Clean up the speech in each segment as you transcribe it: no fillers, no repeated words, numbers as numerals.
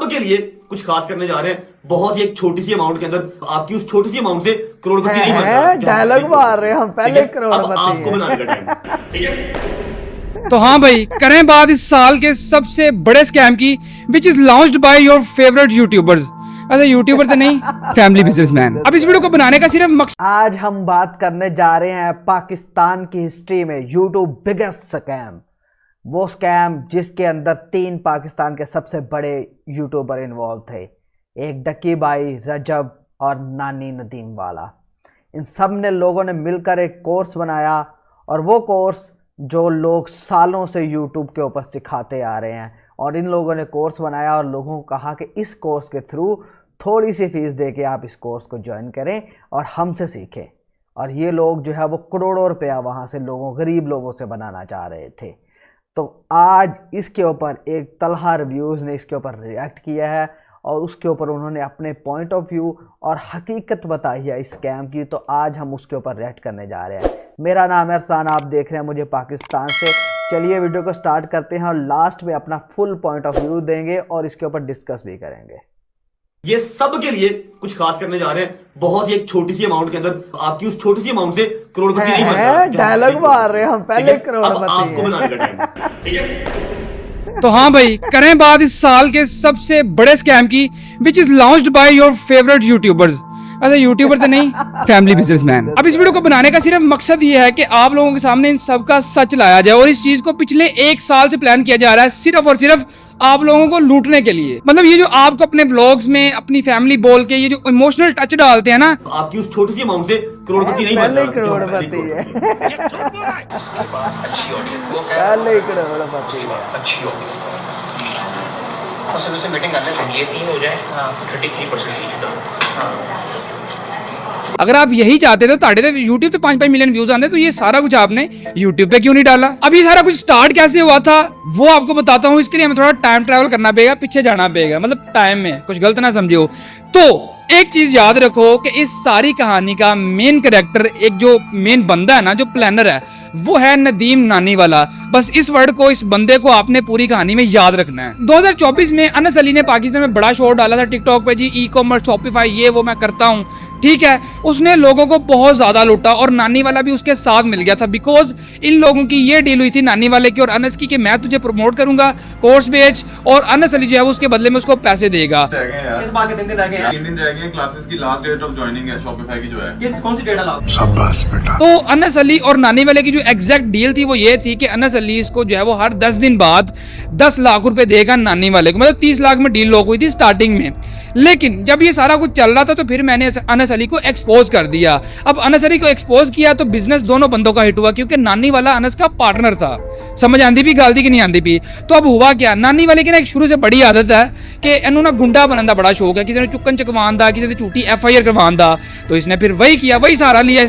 सबके लिए कुछ खास करने जा रहे हैं। बहुत ही एक छोटी सी अमाउंट के अंदर आपकी उस छोटी सी अमाउंट से करोड़पति नहीं बनता। डायलॉग मार रहे हैं हम, पहले करोड़पति आपको बनाने का टाइम, ठीक है। तो हाँ भाई, करें बात इस साल के सबसे बड़े स्कैम की, which is launched by your favourite YouTubers. ऐसा यूट्यूबर तो नहीं, फैमिली बिजनेसमैन। अब इस वीडियो को बनाने का सिर्फ मकसद, आज हम बात करने जा रहे हैं पाकिस्तान की हिस्ट्री में यूट्यूब बिगेस्ट स्कैम, वो स्कैम जिसके अंदर 3 पाकिस्तान के सबसे बड़े यूट्यूबर इन्वॉल्व थे, एक डक्की भाई, रजब और नानी नदीम वाला। इन सब ने लोगों ने मिलकर एक कोर्स बनाया और वो कोर्स जो लोग सालों से यूट्यूब के ऊपर सिखाते आ रहे हैं, और इन लोगों ने कोर्स बनाया और लोगों को कहा कि इस कोर्स के थ्रू थोड़ी सी फीस दे के आप इस कोर्स को ज्वाइन करें और हमसे सीखें। और ये लोग जो है वो करोड़ों रुपया वहाँ से लोगों, गरीब लोगों से बनाना चाह रहे थे। तो आज इसके ऊपर एक तलहा रिव्यूज़ ने इसके ऊपर रिएक्ट किया है और उसके ऊपर उन्होंने अपने पॉइंट ऑफ व्यू और हकीकत बताई है इस स्कैम की। तो आज हम उसके ऊपर रिएक्ट करने जा रहे हैं। मेरा नाम है अरसान, आप देख रहे हैं मुझे पाकिस्तान से। चलिए वीडियो को स्टार्ट करते हैं और लास्ट में अपना फुल पॉइंट ऑफ व्यू देंगे और इसके ऊपर डिस्कस भी करेंगे। ये सब के लिए कुछ खास करने जा रहे हैं। बहुत ही एक छोटी सी अमाउंट के अंदर आपकी उस छोटी सी अमाउंट से करोड़पति नहीं बनता। डायलॉग मार रहे हैं हम, पहले करोड़पति आपको बनाने का टाइम, ठीक है। तो हाँ भाई, करें बात इस साल के सबसे बड़े स्कैम की, which is launched by your favourite YouTubers. ऐसा यूट्यूबर तो नहीं, फैमिली बिजनेसमैन। अब इस वीडियो को बनाने का सिर्फ मकसद ये है कि आप लोगों के सामने इन सब का सच लाया जाए, और इस चीज को पिछले 1 साल से प्लान किया जा रहा है सिर्फ और सिर्फ आप लोगों को लूटने के लिए। मतलब ये जो आपको अपने व्लॉग्स में अपनी फैमिली बोल के ये जो इमोशनल टच डालते हैं ना, आपकी उस छोटी सी अमाउंट से करोड़पति नहीं बनता। पहले करोड़पति है, पहले करोड़पति है। शुरू से मीटिंग करने से ये 3 हो जाए, 33% अगर आप यही चाहते थे तो यूट्यूब पे 5-5 मिलियन व्यूज आने, तो ये सारा कुछ आपने यूट्यूब पे क्यों नहीं डाला? अब ये सारा कुछ स्टार्ट कैसे हुआ था वो आपको बताता हूँ। इसके लिए हमें थोड़ा टाइम ट्रैवल करना पड़ेगा, पीछे जाना पड़ेगा, मतलब टाइम में, कुछ गलत ना समझो। तो एक चीज याद रखो कि इस सारी कहानी का मेन कैरेक्टर, एक जो मेन बंदा है ना, जो प्लानर है, वो है नदीम नानी वाला। बस इस वर्ड को, इस बंदे को आपने पूरी कहानी में याद रखना है। 2024 में अनस अली ने पाकिस्तान में बड़ा शो डाला था टिकटॉक पे, जी ई कॉमर्स, शॉपिफाई, ये वो मैं करता हूँ, ठीक है। उसने लोगों को बहुत ज्यादा लूटा और नानी वाला भी उसके साथ मिल गया था, बिकॉज इन लोगों की ये डील हुई थी नानी वाले की और अनस की कि मैं तुझे प्रमोट करूंगा, कोर्स बेच, और अनस अली जो है वो उसके बदले में उसको पैसे देगा। इस बात के 3 दिन रह गए हैं। 3 दिन रह गए। क्लासेस की लास्ट डेट ऑफ ज्वाइनिंग है शॉपिफाई की जो है। किस कौन सी डेट है? शाबाश बेटा। तो अनस अली और नानी वाले की जो एग्जैक्ट डील थी वो ये थी कि अनस अली इसको जो है वो हर 10 दिन बाद 10 लाख रुपए देगा नानी वाले को, मतलब 30 लाख में डील लॉक हुई थी स्टार्टिंग में। लेकिन जब ये सारा कुछ चल रहा था तो फिर मैंने अनस अली को एक्सपोज कर दिया। अब अनस अली को एक्सपोज किया तो बिजनेस दोनों बंदों का हिट हुआ, क्योंकि नानी वाला अनस का पार्टनर था। समझ आंदी भी गालती की नहीं आंदी भी। तो अब हुआ क्या, नानी वाले की ना एक शुरू से बड़ी आदत है कि इन्हों ना गुंडा बनने का बड़ा शौक है। किसी ने चुक्कन चकवान दा, किसी ने झूठी FIR करवान दा, तो इसने फिर वही किया, वही सहारा लिया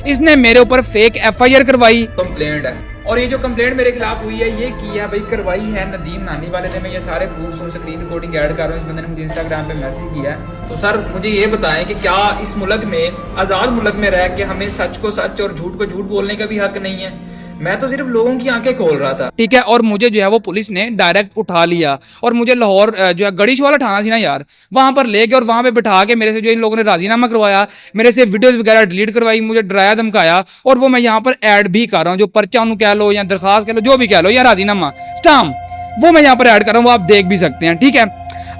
इसने मेरे ऊपर फेक FIR करवाई। कंप्लेंट है, और ये जो कंप्लेंट मेरे खिलाफ हुई है ये की है भाई, करवाई है नदीम नानी वाले ने। मैं ये सारे प्रूफ्स और स्क्रीन रिकॉर्डिंग ऐड कर रहा हूँ। इस बंदे ने मुझे इंस्टाग्राम पे मैसेज किया है। तो सर मुझे ये बताएं कि क्या इस मुल्क में, आजाद मुल्क में रह के, हमें सच को सच और झूठ को झूठ बोलने का भी हक नहीं है? मैं तो सिर्फ लोगों की आंखें खोल रहा था, ठीक है। और मुझे जो है वो पुलिस ने डायरेक्ट उठा लिया और मुझे लाहौर जो है गड़ीश वाला थाना थी ना यार, वहां पर ले गए और वहां पे बिठा के मेरे से जो इन लोगों ने राजीनामा करवाया, मेरे से वीडियोस वगैरह डिलीट करवाई, मुझे डराया धमकाया, और वो मैं यहाँ पर ऐड भी कर रहा हूँ। जो पर्चा उन्हें कह लो या दरखास्त कह लो, जो भी कह लो, या राजीनामा स्टाम्प, वो मैं यहाँ पर ऐड कर रहा हूँ, वो आप देख भी सकते हैं, ठीक है।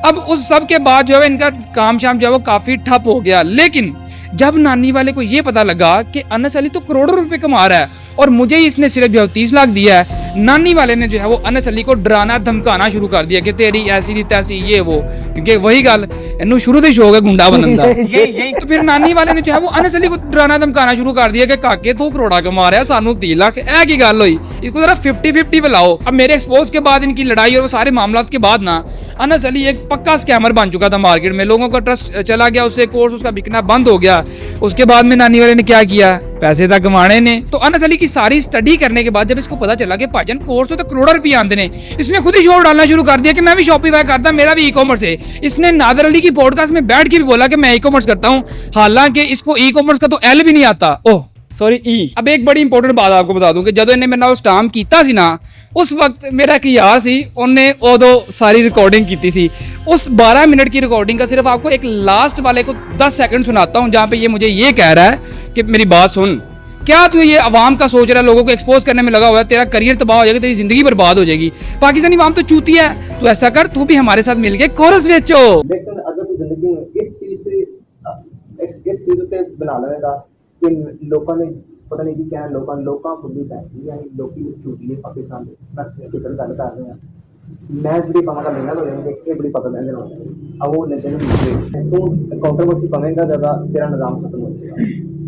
अब उस सब के बाद जो है इनका काम शाम जो है वो काफी ठप हो गया। लेकिन जब नानी वाले को ये पता लगा कि अनस अली तो करोड़ों रुपए कमा रहा है और मुझे ही इसने सिर्फ जो है 30 लाख दिया है, नानी वाले ने जो है वो अनस अली को डराना धमकाना शुरू कर दिया कि तेरी ऐसी नहीं तैसी, ये वो, क्योंकि वही गल इन्हू शुरू से शौक है गुंडा बनने का। यही तो फिर नानी वाले ने जो है वो अनस अली को डराना धमकाना शुरू कर दिया कि काके तू करोड़ा कमा रहा है, सानू 30 लाख, ऐ की गल हुई, इसको जरा 50-50 पे लाओ। अब मेरे एक्सपोज के बाद, इनकी लड़ाई और वो सारे मामला के बाद ना, अनस अली एक पक्का स्कैमर बन चुका था मार्केट में। लोगों का ट्रस्ट चला गया, उससे कोर्स उसका बिकना बंद हो गया। उसके बाद में नानी वाले ने क्या किया, पैसे तक कमाने ने। तो अनस अली की सारी स्टडी करने के बाद जब इसको पता चला कि भाईजान कोर्स तो करोड़ों रुपए आते ने, इसने खुद ही शोर डालना शुरू कर दिया कि मैं भी शॉपिफाई करता, मेरा भी ई कॉमर्स है। इसने नादर अली की पॉडकास्ट में बैठ के भी बोला कि मैं ई कॉमर्स करता हूँ, हालांकि इसको ई कॉमर्स का तो एल भी नहीं आता। ओह सॉरी ई। अब एक बड़ी इंपॉर्टेंट बात आपको बता दूं कि ਜਦੋਂ ਇਹਨੇ ਮੇਰੇ ਨਾਲ ਸਟਾਮ ਕੀਤਾ ਸੀ ਨਾ उस वक्त मेरा एक यार सी उन्होंने उदो सारी रिकॉर्डिंग की थी। उस 12 मिनट की रिकॉर्डिंग का सिर्फ आपको एक लास्ट वाले को 10 सेकंड सुनाता हूं जहां पे ये मुझे ये कह रहा है कि मेरी बात सुन, क्या तू ये अवाम का सोच रहा है, लोगों को एक्सपोज करने में लगा हुआ है, तेरा करियर तबाह हो जाएगा, तेरी जिंदगी बर्बाद हो जाएगी। पाकिस्तानी अवाम तो चूती है, तू ऐसा कर, तू भी हमारे साथ मिलके कोरस बेचो। लेकिन अगर तू जिंदगी में इस चीज पे बना लेगा कि लोगों ने पता नहीं कि क्या लोगों को भी पैसे यानी लोग झूठी पाकिस्तान बस फिक्र गल कर रहे हैं। मैं बड़ी पता लेना तो ये बड़ी पता लेने अब वो लेते हैं तू कंट्रोवर्सी पवेगा ज़्यादा तेरा निज़ाम खत्म हो जाएगा,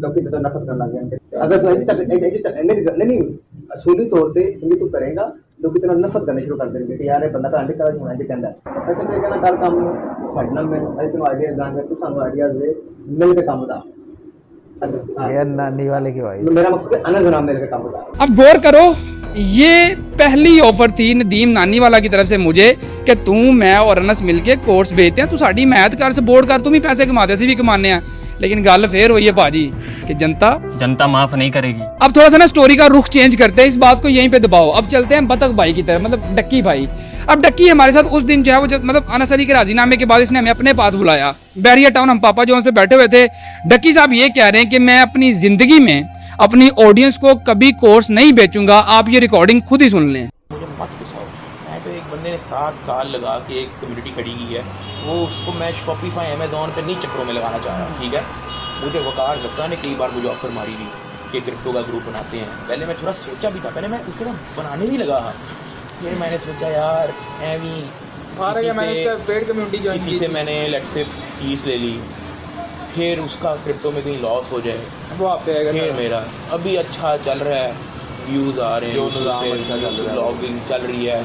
लोग तो नफरत करने लग जाएंगे। अगर नहीं असूली तौर पर ये तू करेगा लोग तेरा नफरत करने शुरू कर देंगे कि यार ये बंदा कहने का होना चाहिए कहता है तो कहना कल काम छड़ना मैं तेन आइडियाज देंगे तू सानू आइडियाज दे मिल के काम दा यार नानी वाले की वॉइस। मेरा मकसद है अनस नाम मेरे काम होता है। अब गौर करो, ये पहली ऑफर थी नदीम नानी वाला की तरफ से मुझे कि तू मैं और अनस मिलके कोर्स बेचते हैं, तू साड़ी मैथ कर सपोर्ट कर, तू भी पैसे कमाते असी भी कमाने हैं। लेकिन गल फिर हुई है भाजी कि जनता माफ नहीं करेगी। अब थोड़ा सा ना स्टोरी का रुख चेंज करते हैं, इस बात को यहीं पे दबाओ। अब चलते हैं बतख भाई की तरफ, मतलब डक्की भाई। अब डक्की हमारे साथ उस दिन जो है वो मतलब अनस अली के राजीनामे के बाद इसने हमें अपने पास बुलाया बैरियर टाउन, हम पापा जोन्स पे बैठे हुए थे। डक्की साहब ये कह रहे हैं कि मैं अपनी जिंदगी में अपनी ऑडियंस को कभी कोर्स नहीं बेचूंगा, आप ये रिकॉर्डिंग खुद ही सुन लें। मुझे मत गुस्साओ, मैं तो एक बंदे ने 7 साल लगा के एक कम्युनिटी खड़ी की है, वो उसको मैं शॉपिफाई अमेजोन पे नहीं चक्करों में लगाना चाह रहा। ठीक है, मुझे वकार जब्ता ने कई बार मुझे ऑफर मारी थी कि क्रिप्टो का ग्रुप बनाते हैं। पहले मैं थोड़ा सोचा भी था, पहले मैं उसके बाद बनाने भी लगा, फिर मैंने सोचा यार किसी से मैंने लेट्स से फीस ले ली, फिर उसका क्रिप्टो में कहीं लॉस हो जाए वो आप पे आएगा। फिर मेरा अभी अच्छा चल रहा है, व्यूज़ आ रहे हैं, ब्लॉगिंग चल रही है,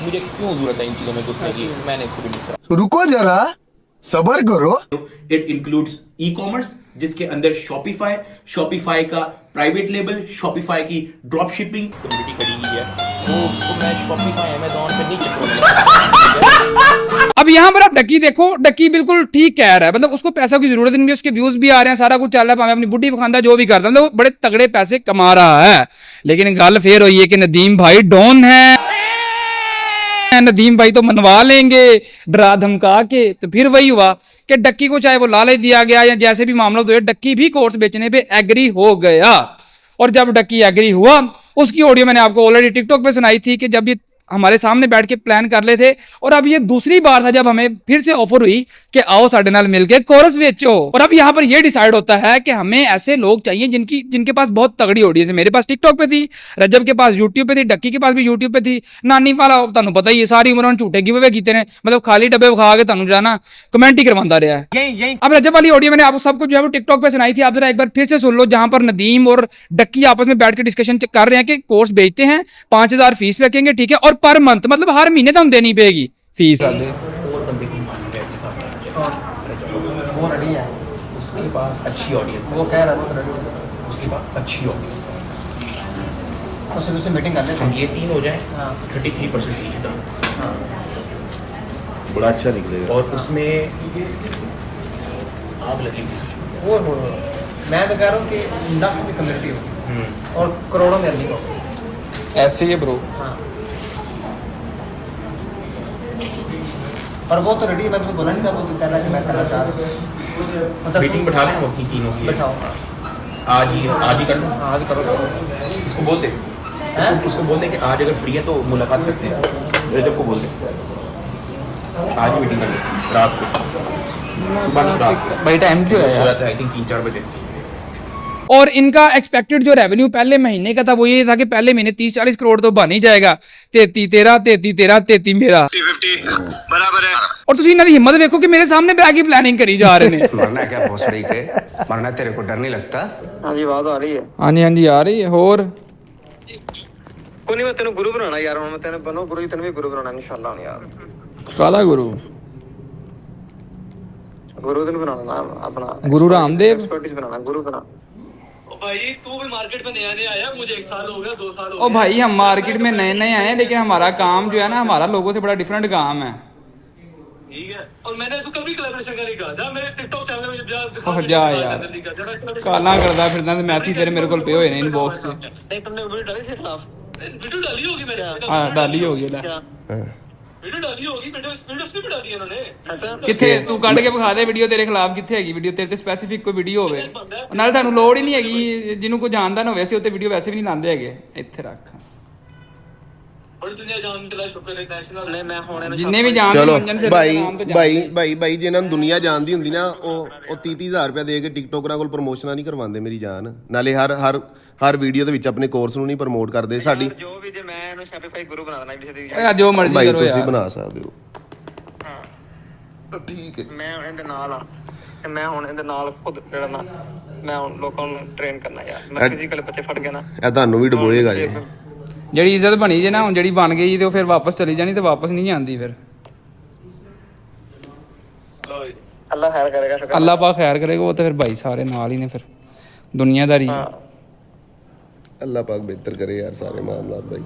मुझे क्यों ज़रूरत है इन चीज़ों में घुसने की। मैंने इसको भी डिस्कस रुको जरा सबर करो। इट इंक्लूड्स ई कॉमर्स जिसके अंदर शॉपिफाई का प्राइवेट लेबल, शॉपिफाई की ड्रॉप शिपिंग कम्युनिटी खड़ी की है, वो उसको मैं शॉपिफाई अमेजोन पे नहीं चक्करों में लगा। अब यहाँ पर आप डक्की देखो, डक्की बिल्कुल ठीक कह रहा है, मतलब उसको पैसा की जरूरत नहीं है, उसके व्यूज भी आ रहे हैं, सारा कुछ चल रहा है, अपनी बुढ़ी खानदा जो भी करता है, मतलब वो बड़े तगड़े पैसे कमा रहा है। लेकिन गल फिर हुई है कि नदीम भाई डॉन है, नदीम भाई तो मनवा लेंगे डरा धमका के। तो फिर वही हुआ कि डक्की को चाहे वो लालच दिया गया या जैसे भी मामला हुए, डक्की भी कोर्स बेचने पे एग्री हो गया। और जब डक्की एग्री हुआ, उसकी ऑडियो मैंने आपको ऑलरेडी टिकटॉक पे सुनाई थी कि जब ये हमारे सामने बैठ के प्लान कर ले थे। और अब ये दूसरी बार था जब हमें फिर से ऑफर हुई कि आओ साडे नाल मिलके कोरस बेचो। और अब यहाँ पर ये डिसाइड होता है कि हमें ऐसे लोग चाहिए जिनके पास बहुत तगड़ी ऑडियंस है। मेरे पास टिकटॉक पे थी, रजब के पास यूट्यूब पे थी, डक्की के पास भी यूट्यूब पे थी, नानी वाला तुहानू पता ही है सारी उम्र उन्होंने झूठे गिव अवे कीते ने, मतलब खाली डब्बे खा के तुहानू जाना कमेंट ही करवाता रहा है। अब रजब वाली ऑडियो मैंने आपको सब कुछ जो है वो टिकटॉक पे सुनाई थी, आप जरा एक बार फिर से सुन लो, जहां पर नदीम और डक्की आपस में बैठ के डिस्कशन कर रहे हैं कि कोर्स बेचते हैं, 5000 फीस रखेंगे, ठीक है, और पर मंथ मतलब हर महीने तो हम देनी पड़ेगी फीस। और बंदे की मान है, वो रेडी है, उसके पास अच्छी ऑडियंस है, वो कह रहा था उसके पास अच्छी ऑडियंस है, उससे उससे मीटिंग कर लेते हैं, ये 3 हो जाए 33% फीस का बड़ा अच्छा निकलेगा। और उसमें आग लगेगी। वो मैं तो कह रहा हूँ कि लाख की कम्युनिटी हो और करोड़ों में अर्निंग हो ऐसे ही ब्रो। हाँ, और वो तो रेडी है, मैं तुम्हें बोला नहीं था, वो तो कह रहा है कि मैं करना चाह रहा हूँ, मतलब मीटिंग बैठा लें वो तीनों की, बैठाओ आज ही कर लो, आज करो उसको बोल दे, उसको बोल दे कि आज अगर फ्री है तो मुलाकात करते हैं, रजब को बोल दे आज ही मीटिंग कर ले रात को, सुबह नहीं रात को। भाई टाइम क्यों है यार? आई थिंक 3-4 बजे। और इनका एक्सपेक्टेड जो रेवेन्यू पहले महीने का था वो ये था कि पहले महीने 30-40 करोड़ तो बन ही जाएगा, 33 तेरा 33 मेरा बराबर है। और तुम इन्होंने हिम्मत देखो कि मेरे सामने बैग की प्लानिंग करी जा रहे हैं। मरना क्या भोसड़ी के, मरना तेरे को डर नहीं लगता? हाँ जी, आवाज आ रही है। हाँ जी आ रही है। और कोई नहीं, मैं तेन गुरु बनाना यार, मैं तेन बनो गुरु ही, तेन भी गुरु बनाना इंशाल्लाह यार। काला गुरु दिन बनाना ना अपना, गुरु रामदेव एक्सपर्टीज बनाना, गुरु बना। भाई तू भी मार्केट में नया आया, मुझे 1 साल हो गया, 2 साल हो ओ भाई हम मार्केट में नए आए हैं, लेकिन हमारा काम जो है ना, हमारा लोगों से बड़ा डिफरेंट काम है। ठीक है। और मैंने इसको कभी कोलैबोरेशन का नहीं कहा। जा मेरे टिकटॉक चैनल में ओह, जा यार। ਕਾਲਾਂ ਕਰਦਾ ਫਿਰਦਾ ਤੇ ਮੈਸੇਜ ਤੇਰੇ ਮੇਰੇ ਕੋਲ ਪਏ ਹੋਏ ਨੇ ਇਨਬਾਕਸ 'ਚ। नहीं तुमने वीडियो डाली थी खिलाफ? वीडियो डाली होगी मैंने। ਹਾਂ ਡਾਲੀ ਹੋ ਗਈ ਲੈ। वीडियो डाली होगी, वीडियो उसमें भी डाली है उन्होंने। ਕਿੱਥੇ ਤੂੰ ਕੱਢ ਕੇ ਵਿਖਾ ਦੇ ਵੀਡੀਓ ਤੇਰੇ ਖਿਲਾਫ ਕਿੱਥੇ ਹੈਗੀ ਵੀਡੀਓ ਤੇਰੇ ਤੇ ਸਪੈਸੀਫਿਕ ਕੋਈ ਵੀਡੀਓ ਹੋਵੇ ਨਾਲ ਸਾਨੂੰ ਲੋੜ ਹੀ ਨਹੀਂ ਹੈਗੀ ਜਿਹਨੂੰ ਕੋਈ ਜਾਣਦਾ ਨਾ ਹੋਵੇ ਅਸੀਂ ਉੱਤੇ ਵੀਡੀਓ ਵੈਸੇ ਵੀ ਨਹੀਂ ਲਾਉਂਦੇ ਹੈਗੇ ਇੱਥੇ ਰੱਖ बड़ी दुनिया जानती है, शुक्र है नेशनल। ਨਹੀਂ ਮੈਂ ਹੁਣ ਇਹਨੂੰ ਜਿੰਨੇ ਵੀ ਜਾਣਦੇ ਚਲੋ ਮੰਜਨ ਸਿਰ ਭਾਈ ਦੇ ਨਾਮ ਤੋਂ ਭਾਈ ਜਾਣਦੇ। ਭਾਈ ਭਾਈ ਜਿਹਨਾਂ ਨੂੰ ਦੁਨੀਆ ਜਾਣਦੀ ਹੁੰਦੀ ਨਾ ਉਹ 30,000 ਰੁਪਏ ਦੇ ਕੇ ਟਿਕਟੋਕਰਾਂ ਕੋਲ ਪ੍ਰਮੋਸ਼ਨਾਂ ਨਹੀਂ ਕਰਵਾਉਂਦੇ ਮੇਰੀ ਜਾਨ। ਨਾਲੇ ਹਰ ਵੀਡੀਓ ਦੇ ਵਿੱਚ ਆਪਣੇ ਕੋਰਸ ਨੂੰ ਨਹੀਂ ਪ੍ਰਮੋਟ ਕਰਦੇ। ਸਾਡੀ ਜੋ ਵੀ ਜੇ ਮੈਂ ਇਹਨੂੰ ਸ਼ੋਪੀਫਾਈ ਗੁਰੂ ਬਣਾ ਦੇਣਾ ਕਿਸੇ ਦੀ ਓਏ ਜੋ ਮਰਜ਼ੀ ਭਾਈ ਕਰੋ ਤੁਸੀਂ ਯਾਰ ਬਣਾ ਸਕਦੇ ਹੋ। ਹਾਂ ਠੀਕ ਹੈ ਮੈਂ ਹੁਣ ਇਹਦੇ ਨਾਲ ਆ ਤੇ ਮੈਂ ਹੁਣ ਇਹਦੇ ਨਾਲ ਖੁਦ ਜਿਹੜਾ ਨਾ ਮੈਂ ਹੁਣ ਲੋਕਾਂ ਨੂੰ ਟ੍ਰੇਨ ਕਰਨਾ ਯਾਰ। ਮੈਂ ਫਿਜ਼ੀਕਲ ਬੱਚੇ ਫੜ ਗਿਆ ਨਾ ਇਹ ਤੁਹਾਨੂੰ ਵੀ ਡੁਬੋਏਗਾ ਜੀ। ਜਿਹੜੀ ਇੱਜ਼ਤ ਬਣੀ ਜੇ ਨਾ ਹੁਣ ਜਿਹੜੀ ਬਣ ਗਈ ਤੇ ਉਹ ਫਿਰ ਵਾਪਸ ਚਲੀ ਜਾਣੀ ਤੇ ਵਾਪਸ ਨਹੀਂ ਆਉਂਦੀ ਫਿਰ। ਅੱਲਾ ਖੈਰ ਕਰੇਗਾ ਸ਼ੁਕਰ। ਅੱਲਾਹ ਪਾਕ ਖੈਰ ਕਰੇਗਾ ਉਹ ਤੇ ਫਿਰ ਭਾਈ ਸਾਰੇ ਨਾਲ ਹੀ ਨੇ ਫਿਰ ਦੁਨੀਆਦਾਰੀ। ਅੱਲਾਹ ਪਾਕ ਬਿਹਤਰ ਕਰੇ ਯਾਰ ਸਾਰੇ ਮਾਮਲਾਤ ਭਾਈ।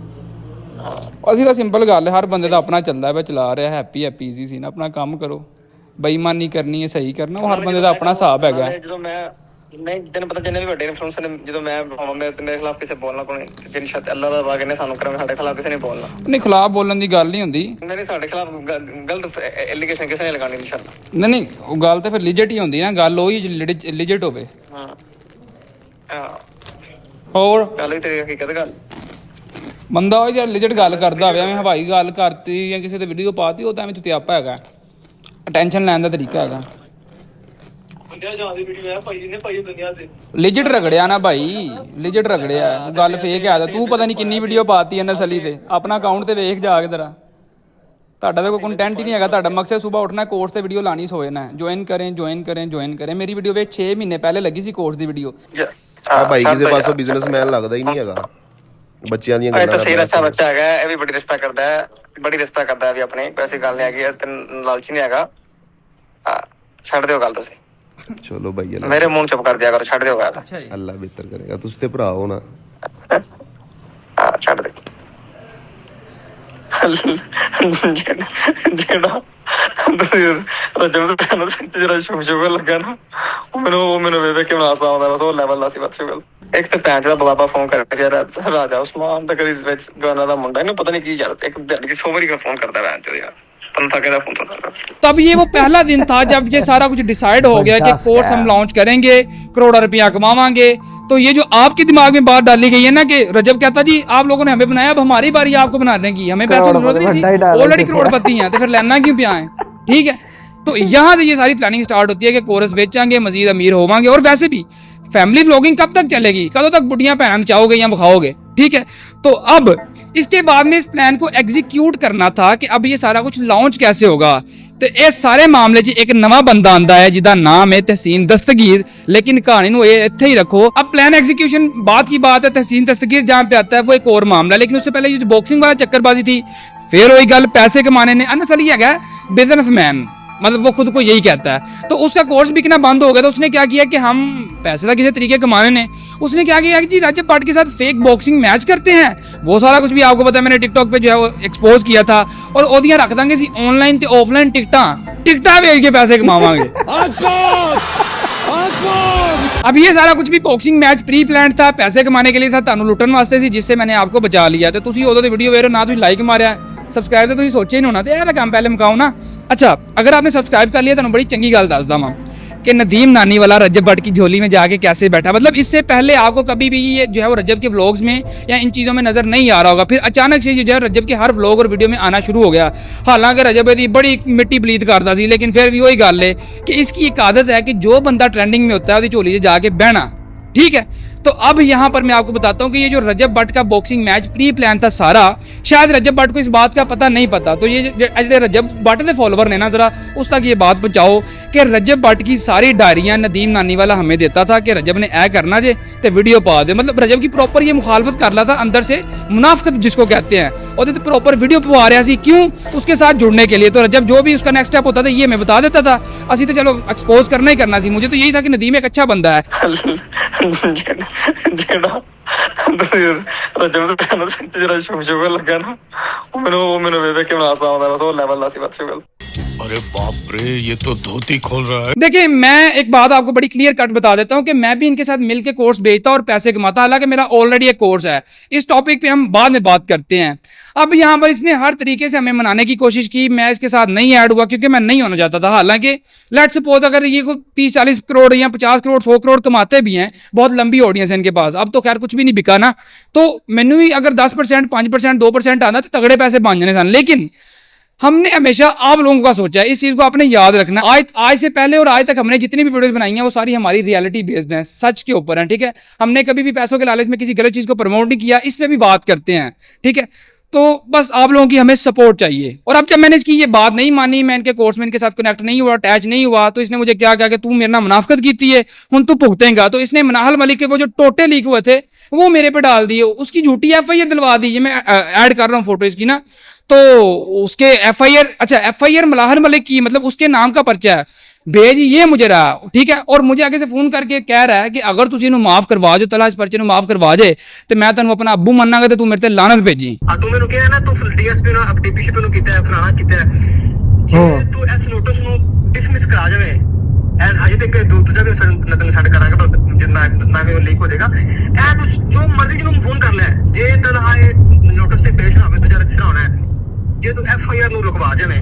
ਅਸੀਂ ਤਾਂ ਸਿੰਪਲ ਗੱਲ ਹੈ ਹਰ ਬੰਦੇ ਦਾ ਆਪਣਾ ਚੱਲਦਾ ਪਿਆ ਚਲਾ ਰਿਹਾ ਹੈਪੀ ਈਜ਼ੀ ਸੀ ਨਾ ਆਪਣਾ ਕੰਮ ਕਰੋ ਬੇਈਮਾਨੀ ਕਰਨੀ ਹੈ ਸਹੀ ਕਰਨਾ ਉਹ ਹਰ ਬੰਦੇ ਦਾ ਆਪਣਾ ਹਿਸਾਬ ਹੈਗਾ। ਜਦੋਂ ਮੈਂ ਨਹੀਂ ਤੈਨੂੰ ਪਤਾ ਜਿੰਨੇ ਵੀ ਵੱਡੇ ਇਨਫਲੂਐਂਸਰ ਨੇ ਜਦੋਂ ਮੈਂ ਮੇਰੇ ਖਿਲਾਫ ਕਿਸੇ ਬੋਲਣਾ ਕੋਈ ਜਿੰਨ ਸ਼ਾਇਦ ਅੱਲਾ ਦਾ ਵਾਗ ਨੇ ਸਾਨੂੰ ਕਰਾਂਗੇ ਸਾਡੇ ਖਿਲਾਫ ਕਿਸੇ ਨੇ ਬੋਲਣਾ ਨਹੀਂ ਖਿਲਾਫ ਬੋਲਣ ਦੀ ਗੱਲ ਨਹੀਂ ਹੁੰਦੀ। ਨਹੀਂ ਸਾਡੇ ਖਿਲਾਫ ਗਲਤ ਐਲੀਗੇਸ਼ਨ ਕਿਸੇ ਨੇ ਲਗਾਉਣੀ ਇਨਸ਼ਾਅੱਲਾ। ਨਹੀਂ ਉਹ ਗੱਲ ਤਾਂ ਫਿਰ ਲਿਜਟ ਹੀ ਹੁੰਦੀ ਨਾ ਗੱਲ ਉਹੀ ਲਿਜਟ ਹੋਵੇ। ਹਾਂ ਹੋਰ ਗੱਲ ਹੀ ਤੇਰੀ ਹਕੀਕਤ ਗੱਲ ਬੰਦਾ ਉਹ ਜਿਹੜਾ ਲਿਜਟ ਗੱਲ ਕਰਦਾ ਹੋਵੇ ਐਵੇਂ ਹਵਾਈ ਗੱਲ ਕਰਤੀ ਜਾਂ ਕਿਸੇ ਤੇ ਵੀਡੀਓ ਪਾਤੀ ਉਹ ਤਾਂ ਐਵੇਂ ਚੁਤਿਆਪਾ ਹੈਗਾ ਅਟੈਂਸ਼ਨ ਲੈਣ ਦਾ ਤਰੀਕਾ ਹੈਗਾ। दुनिया जानती वीडियो है भाई ने भाई दुनिया से ਲਿਜਟ ਰਗੜਿਆ ਨਾ ਭਾਈ ਲਿਜਟ ਰਗੜਿਆ ਉਹ ਗੱਲ ਫੇਕ ਆ ਤੂੰ ਪਤਾ ਨਹੀਂ ਕਿੰਨੀ ਵੀਡੀਓ ਪਾਤੀ ਐ ਨਸਲੀ ਤੇ ਆਪਣਾ ਅਕਾਊਂਟ ਤੇ ਵੇਖ ਜਾ ਕੇ ਤੇਰਾ ਤੁਹਾਡਾ ਤਾਂ ਕੋਈ ਕੰਟੈਂਟ ਹੀ ਨਹੀਂ ਹੈਗਾ। ਤੁਹਾਡਾ ਮਕਸਦ ਸਵੇਰ ਉੱਠਣਾ ਕੋਰਸ ਤੇ ਵੀਡੀਓ ਲਾਣੀ ਸੋਏ ਨਾ ਜੁਆਇਨ ਕरें ਮੇਰੀ ਵੀਡੀਓ ਵੇਖ 6 ਮਹੀਨੇ ਪਹਿਲੇ ਲੱਗੀ ਸੀ ਕੋਰਸ ਦੀ ਵੀਡੀਓ। ਆ ਭਾਈ ਕਿਸੇ ਪਾਸੋਂ ਬਿਜ਼ਨਸਮੈਨ ਲੱਗਦਾ ਹੀ ਨਹੀਂ ਹੈਗਾ ਬੱਚਿਆਂ ਦੀਆਂ ਗੱਲਾਂ ਤਾਂ ਸਹੀ ਅੱਛਾ ਬੱਚਾ ਹੈਗਾ ਇਹ ਵੀ ਬੜੀ ਰਿਸਪੈਕਟ ਕਰਦਾ ਹੈ ਬੜੀ ਰਿਸਪੈਕਟ ਕਰਦਾ ਹੈ ਵੀ ਆਪਣੇ ਵੈਸੇ ਗੱਲ ਨਹੀਂ ਹੈਗੀ ਤੇ ਲਾਲਚੀ ਨਹੀਂ ਹੈਗਾ। ਛੱਡ ਦਿਓ ਗੱਲ ਤੁਸੀਂ ਚਲੋ ਭਾਈ ਮੇਰੇ ਮੂੰਹ ਚੁੱਪ ਕਰ ਦਿਆ ਕਰੋ ਛੱਡ ਦਿਓ ਗੱਲ। ਅੱਲਾ ਬਿਹਤਰ ਕਰੇਗਾ ਤੁਸੀਂ ਤੇ ਭਰਾ ਹੋ ਨਾ। ਛੱਡ ਦੇ ਜਿਹੜਾ ਰਜਬ ਜਿਹੜਾ ਸ਼ੁਗਰ ਲੱਗਾ ਨਾ ਉਹ ਮੈਨੂੰ ਵੇਖ ਕੇ ਹਾਸਾ ਆਉਂਦਾ ਬਸ ਉਹ ਲੈਵਲ ਦਾ ਸੀ ਬਸ ਸ਼ੁਗਰ। ਇੱਕ ਤੇ ਪੈਂਚ ਦਾ ਬਾਬਾ ਫੋਨ ਕਰਕੇ ਯਾਰ ਰਾਜਾ ਉਸਮਾਨ ਦਾ ਕਰੀ ਵਿੱਚ ਗਾਣਾ ਦਾ ਮੁੰਡਾ ਇਹਨੂੰ ਪਤਾ ਨਹੀਂ ਕੀ ਯਾਰ ਇੱਕ ਦਿਨ ਸੋਵਰੀ ਦਾ ਫੋਨ ਕਰਦਾ ਵੈਨ ਚੋ ਯਾਰ तब ये वो पहला दिन था जब ये सारा कुछ डिसाइड हो गया कि कोर्स हम लॉन्च करेंगे करोड़ों रुपया कमावांगे। तो ये जो आपके दिमाग में बात डाली गई है ना कि रजब कहता जी आप लोगों ने हमें बनाया अब हमारी बारी आपको बनाने की हमें पैसों की जरूरत नहीं थी ऑलरेडी करोड़पति हैं तो फिर लेना क्यों पे आए। ठीक है तो यहाँ से ये सारी प्लानिंग स्टार्ट होती है कि कोर्स बेचेंगे मजीद अमीर होवांगे। और वैसे भी फैमिली व्लॉगिंग कब तक चलेगी कदों तक बुढ़ियां भैन नचाओगे या बखाओगे। ठीक है तो अब इसके बाद में इस प्लान को एग्जीक्यूट करना था कि अब ये सारा कुछ लॉन्च कैसे होगा। तो इस सारे मामले 'ਚ एक नवा बंदा आंदा है जिसका नाम है तहसीन दस्तगीर लेकिन कहानी ਨੂੰ ਇਹ ਇੱਥੇ ही रखो। अब प्लान एग्जीक्यूशन बाद की बात है तहसीन दस्तगीर जहाँ पे आता है वो एक और मामला लेकिन उससे पहले ये जो बॉक्सिंग वाला चक्करबाजी थी फिर वही गल पैसे कमाने ने अनअसली है बिजनेसमैन मतलब वो खुद को यही कहता है। तो उसका कोर्स बिकना बंद हो गया तो उसने क्या किया कि हम पैसे का किसी तरीके कमाने ने उसने क्या किया कि जी रजब भट्ट के साथ फेक बॉक्सिंग मैच करते हैं वो सारा कुछ भी आपको पता है मैंने टिकटॉक पे जो है वो एक्सपोज किया था और ओदियां रख देंगे सी ऑनलाइन ते ऑफलाइन टिकटा बेच के पैसे कमावांगे। अब ये सारा कुछ भी बॉक्सिंग मैच प्री प्लान था पैसे कमाने के लिए था तानू लुटन वास्ते सी जिससे मैंने आपको बचा लिया। तो तुसी उदों दी वीडियो वेख रहे हो ना तुसी लाइक मारिया सबसक्राइब तो तुसी सोचे ही नहीं होना तो यह काम पहले मुकाओ ना। अच्छा अगर आपने सब्सक्राइब कर लिया तो बड़ी चंगी गल दसदा वां कि नदीम नानी वाला रजब भट्ट की झोली में जाके कैसे बैठा मतलब इससे पहले आपको कभी भी ये जो है वो रजब के व्लॉग्स में या इन चीज़ों में नजर नहीं आ रहा होगा। फिर अचानक से जो है रजब के हर व्लॉग और वीडियो में आना शुरू हो गया। हालांकि रजब दी बड़ी मिट्टी पलीत करता सी लेकिन फिर भी वही गल है कि इसकी एक आदत है कि जो बंदा ट्रेंडिंग में होता है उसकी झोली से जाके बहना। ठीक है तो अब यहाँ पर मैं आपको बताता हूँ कि ये जो रजब भट्ट का बॉक्सिंग मैच प्री प्लान था सारा शायद रजब भट्ट को इस बात का पता नहीं पता। तो ये जो रजब भट्ट के फॉलोवर ने ना जरा उस तक ये बात पहुँचाओ कि रजब भट्ट की सारी डायरियाँ नदीम नानी वाला हमें देता था कि रजब ने ऐ करना जे तो वीडियो पा दे मतलब रजब की प्रॉपर ये मुखालफत कर रहा था अंदर से मुनाफकत जिसको कहते हैं और तो प्रॉपर वीडियो पवा रहा सी क्यों उसके साथ जुड़ने के लिए। तो रजब जो भी उसका नेक्स्ट स्टेप होता था ये मैं बता देता था असी तो चलो एक्सपोज करना ही करना सी। मुझे तो यही था कि नदीम एक अच्छा बंदा है ਜਿਹੜਾ ਰਜਬ ਜਿਹੜਾ ਸ਼ੁਗਰ ਲੱਗਾ ਨਾ ਉਹ ਮੈਨੂੰ ਵੇਖ ਕੇ ਹਾਸਾ ਆਉਂਦਾ ਬਸ ਉਹ ਲੈਵਲ ਦਾ ਸੀ ਬਸ ਸ਼ੁਗਰ। अरे बाप रे, ये तो धोती खोल रहा है। देखिए, मैं एक बात आपको बड़ी क्लियर कट बता देता हूं कि मैं भी इनके साथ मिलकर कोर्स बेचता और पैसे कमाता, हालांकि मेरा ऑलरेडी एक कोर्स है। इस टॉपिक पे हम बाद में बात करते हैं। अब यहाँ पर इसने हर तरीके से हमें मनाने की कोशिश की, मैं इसके साथ नहीं ऐड हुआ क्योंकि मैं नहीं होना चाहता था। हालांकि लेट्स सपोज अगर ये को 30-40 करोड़ या 50 करोड़ 100 करोड़ कमाते भी हैं, बहुत लंबी ऑडियंस है इनके पास, अब तो खैर कुछ भी नहीं बिका ना, तो मैनू ही अगर 10%, 5%, 2% आना तो तगड़े पैसे बन जाने सन। लेकिन हमने हमेशा आप लोगों का सोचा है, इस चीज को आपने याद रखना। आज से पहले और आज तक हमने जितनी भी वीडियोस बनाई हैं वो सारी हमारी रियलिटी बेस्ड हैं, सच के ऊपर हैं, ठीक है। हमने कभी भी पैसों के लालच में किसी गलत चीज को प्रमोट नहीं किया, इस पे भी बात करते हैं, ठीक है। तो बस आप लोगों की हमें सपोर्ट चाहिए। और अब जब मैंने इसकी ये बात नहीं मानी, मैं इनके कोर्स में इनके साथ कनेक्ट नहीं हुआ, अटैच नहीं हुआ, तो इसने मुझे क्या कहा कि तू मेरे ना मुनाफिकत की है, हुन तू भुगतेगा। तो इसने मनाहल मलिक के वो जो टोटे लीक हुए थे वो मेरे पे डाल दिए, उसकी झूठी FIR दिलवा दी। ये मैं ऐड कर रहा हूँ फोटो इसकी ना, तो उसके FIR मलाहर मलिक की, मतलब उसके नाम का पर्चा है, भेज ये मुझे रहा, ठीक है। और मुझे आगे से फोन करके कह रहा है कि अगर तुझे इन्हें माफ करवा जो, तला इस पर्चे ਨੂੰ माफ करवा दे तो मैं तेन अपना अब्बू मनागा तो तू मेरे ते लानत भेजी। तू मैनू कहा ना तू DSP ਨੂੰ DPCP ਨੂੰ ਕੀਤਾ ਹੈ, ਫਲਾਣਾ ਕੀਤਾ ਹੈ, ਜੇ ਤੂੰ ਇਸ ਨੋਟਿਸ ਨੂੰ ਡਿਸਮਿਸ ਕਰਾ ਜਾਵੇਂ, ਹਜੇ ਤੱਕ ਦੂਜਾ ਵੀ ਨਤਨ ਛੱਡ ਕਰਾਂਗਾ, ਪਰ ਜਿੰਨਾ ਨਾ ਵੀ ਲੀਕ ਹੋ ਜਾਏਗਾ, ਇਹ ਤੂੰ ਜੋ ਮਰਜ਼ੀ ਜਿਹਨੂੰ ਫੋਨ ਕਰ ਲੈ, ਜੇ ਤਨਹਾ ਇਹ ਨੋਟਿਸ ਤੇ ਪੇਸ਼ ਨਾ ਹੋਵੇ ਤਾਂ ਜਰਾ ਸਿਰਾਉਣਾ ਹੈ, ਜੇ ਤੂੰ FIR ਨੂੰ ਰੁਕਵਾ ਜਾਵੇਂ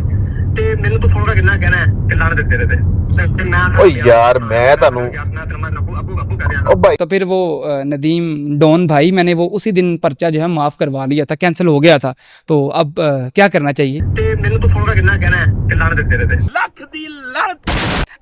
ਤੇ ਮੈਨੂੰ ਤੂੰ ਫੋਨ ਕਰਕੇ ਕਿੰਨਾ ਕਹਿਣਾ ਹੈ ਕਿ ਲਾਣ ਦੇ ਤੇਰੇ ਤੇ ਓ यार मैं ਤੁਹਾਨੂੰ तो फिर वो नदीम डॉन भाई, मैंने वो उसी दिन पर्चा जो है माफ करवा लिया था, कैंसिल हो गया था। तो अब क्या करना चाहिए?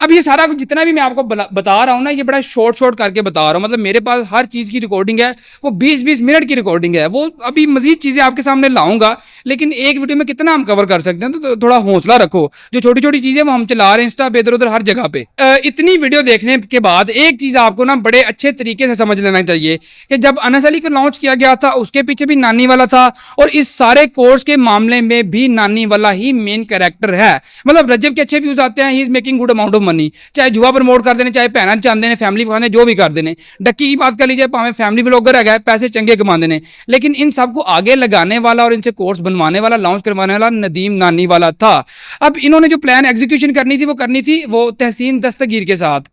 अब ये सारा कुछ जितना भी मैं आपको बता रहा हूँ ना, ये बड़ा शॉर्ट करके बता रहा हूँ। मतलब मेरे पास हर चीज़ की रिकॉर्डिंग है, वो 20-20 मिनट की रिकॉर्डिंग है। वो अभी मजीद चीज़ें आपके सामने लाऊंगा, लेकिन एक वीडियो में कितना हम कवर कर सकते हैं, तो थोड़ा हौसला रखो। जो छोटी छोटी चीज़ें वो हम चला रहे हैं इंस्टा पे, इधर उधर हर जगह पे। इतनी वीडियो देखने के बाद एक चीज़ आपको ना बड़े अच्छे तरीके से समझ लेना चाहिए कि जब अनस अली को लॉन्च किया गया था, उसके पीछे भी नानी वाला था, और इस सारे कोर्स के मामले में भी नानी वाला ही मेन कैरेक्टर है। मतलब रजब के अच्छे व्यूज आते हैं, he is making good amount of money, चाहे जुआ प्रमोट कर देने, चाहे भैन चाहते हैं, फैमिली खाने, जो भी कर देने। डक्की की बात कर लीजिए, भावें फैमिली व्लॉगर है, पैसे चंगे कमा देने, लेकिन इन सबको आगे लगाने वाला और इनसे कोर्स बनवाने वाला, लॉन्च करवाने वाला नदीम नानी वाला था। अब इन्होंने जो प्लान एग्जीक्यूशन करनी थी वो तहसीन दस्तगीर के साथ।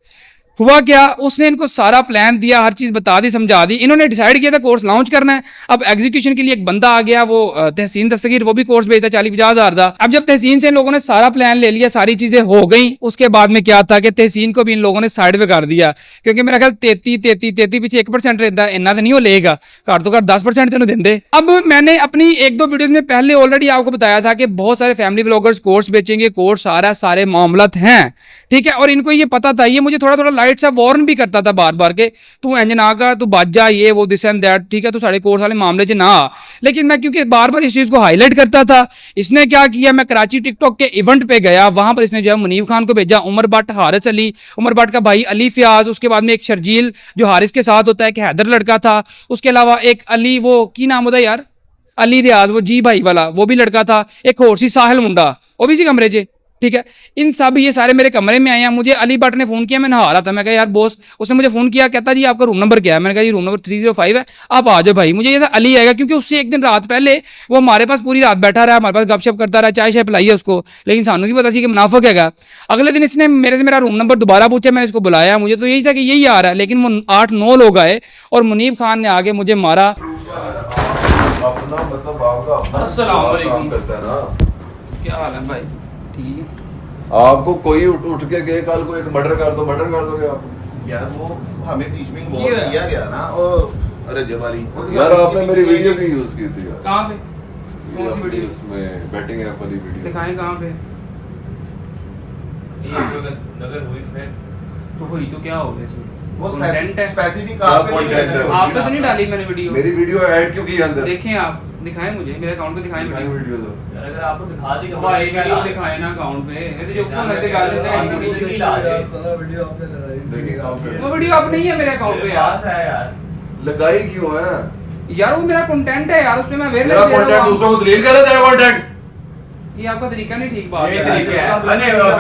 हुआ क्या, उसने इनको सारा प्लान दिया, हर चीज बता दी, समझा दी। इन्होंने डिसाइड किया था कोर्स लॉन्च करना है। अब एग्जीक्यूशन के लिए एक बंदा आ गया, वो तहसीन दस्तगीर, वो भी कोर्स भेजता 40-50 हज़ार था। अब जब तहसीन से इन लोगों ने सारा प्लान ले लिया, सारी चीजें हो गई, उसके बाद में क्या था कि तहसीन को भी इन लोगों ने साइड पे कर दिया, क्योंकि मेरा ख्याल 33 पीछे 1% रहता है, इन्ना तो नहीं हो लेगा, घट तो घट 10% तेन देंगे। अब मैंने अपनी 1-2 वीडियोज में पहले ऑलरेडी आपको बताया था कि बहुत सारे फैमिली व्लॉगर्स कोर्स बेचेंगे, कोर्स सारे मामलत हैं, ठीक है। और इनको ये पता था, ये मुझे थोड़ा लाइट सा वार्न भी करता था बार के, तू इंज ना कर, तू बच जा, ये वो दिस एंड दैट, ठीक है, तू सारे कोर्स वाले मामले च ना। लेकिन मैं क्योंकि बार इस चीज को हाईलाइट करता था, इसने क्या किया, मैं कराची टिकटॉक के इवेंट पे गया, वहां पर इसने जो है मुनीब खान को भेजा, उमर भट्ट, हारिस अली, उमर भट्ट का भाई अली फयाज, उसके बाद में एक शर्जील जो हारिस के साथ होता है, एक हैदर लड़का था, उसके अलावा एक अली, वो की नाम होता है यार, अली रियाज, वो जी भाई वाला, वो भी लड़का था, एक और सी साहिल मुंडा, वो भी इसी कमरे च, ठीक है। इन सब ये सारे मेरे कमरे में आए हैं। मुझे अली भट्ट ने फोन किया, मैं नहा रहा था, मैं कहा यार बॉस, उसने मुझे फोन किया, कहता जी आपका रूम नंबर क्या है, मैंने कहा जी रूम नंबर 305 है, आप आ जाओ भाई। मुझे ये था अली आएगा, क्योंकि उससे एक दिन रात पहले वो हमारे पास पूरी रात बैठा रहा, हमारे पास गपशप करता रहा, चाय शाय पिलाई है उसको, लेकिन सानू की पता सी कि मुनाफिक हैगा। अगले दिन इसने मेरे से मेरा रूम नंबर दोबारा पूछा, मैंने इसको बुलाया, मुझे तो यही था कि यही आ रहा है, लेकिन वो 8-9 लोग आए और मुनीब खान ने आगे मुझे मारा। अस्सलाम वालेकुम, क्या हाल है भाई? ठीक है। आपको कोई उठ के गए कल को एक मर्डर कर दोगे आप? यार वो हमें बीच में इन्वॉल्व किया गया ना, और रजब वाली यार, आपने मेरी वीडियो भी यूज की थी यार। कहां पे? कौन सी वीडियो? इसमें बैटिंग ऐप वाली वीडियो दिखाएं कहां पे? ये जो नजर हुई तो हुई तो क्या हो गया इसमें? वो कंटेंट है, स्पेसिफिक आप पे तो नहीं डाली मैंने वीडियो। मेरी वीडियो ऐड क्यों की अंदर? देखें आप, दिखाएं मुझे, मेरे अकाउंट पे दिखाएं वीडियो। तो अगर आपको दिखा दी भाई वीडियो दिखाएं ना अकाउंट पे, ये तो जो फोन लगते गाल देते हैं वो वीडियो आप नहीं है मेरे अकाउंट पे यार। लगाई क्यों है यार? वो मेरा कंटेंट है यार, उसमें मैं वेयर मेरा कंटेंट दूसरों को रील कर तेरा कंटेंट। ये आपका तरीका नहीं ठीक बात ये तरीका है।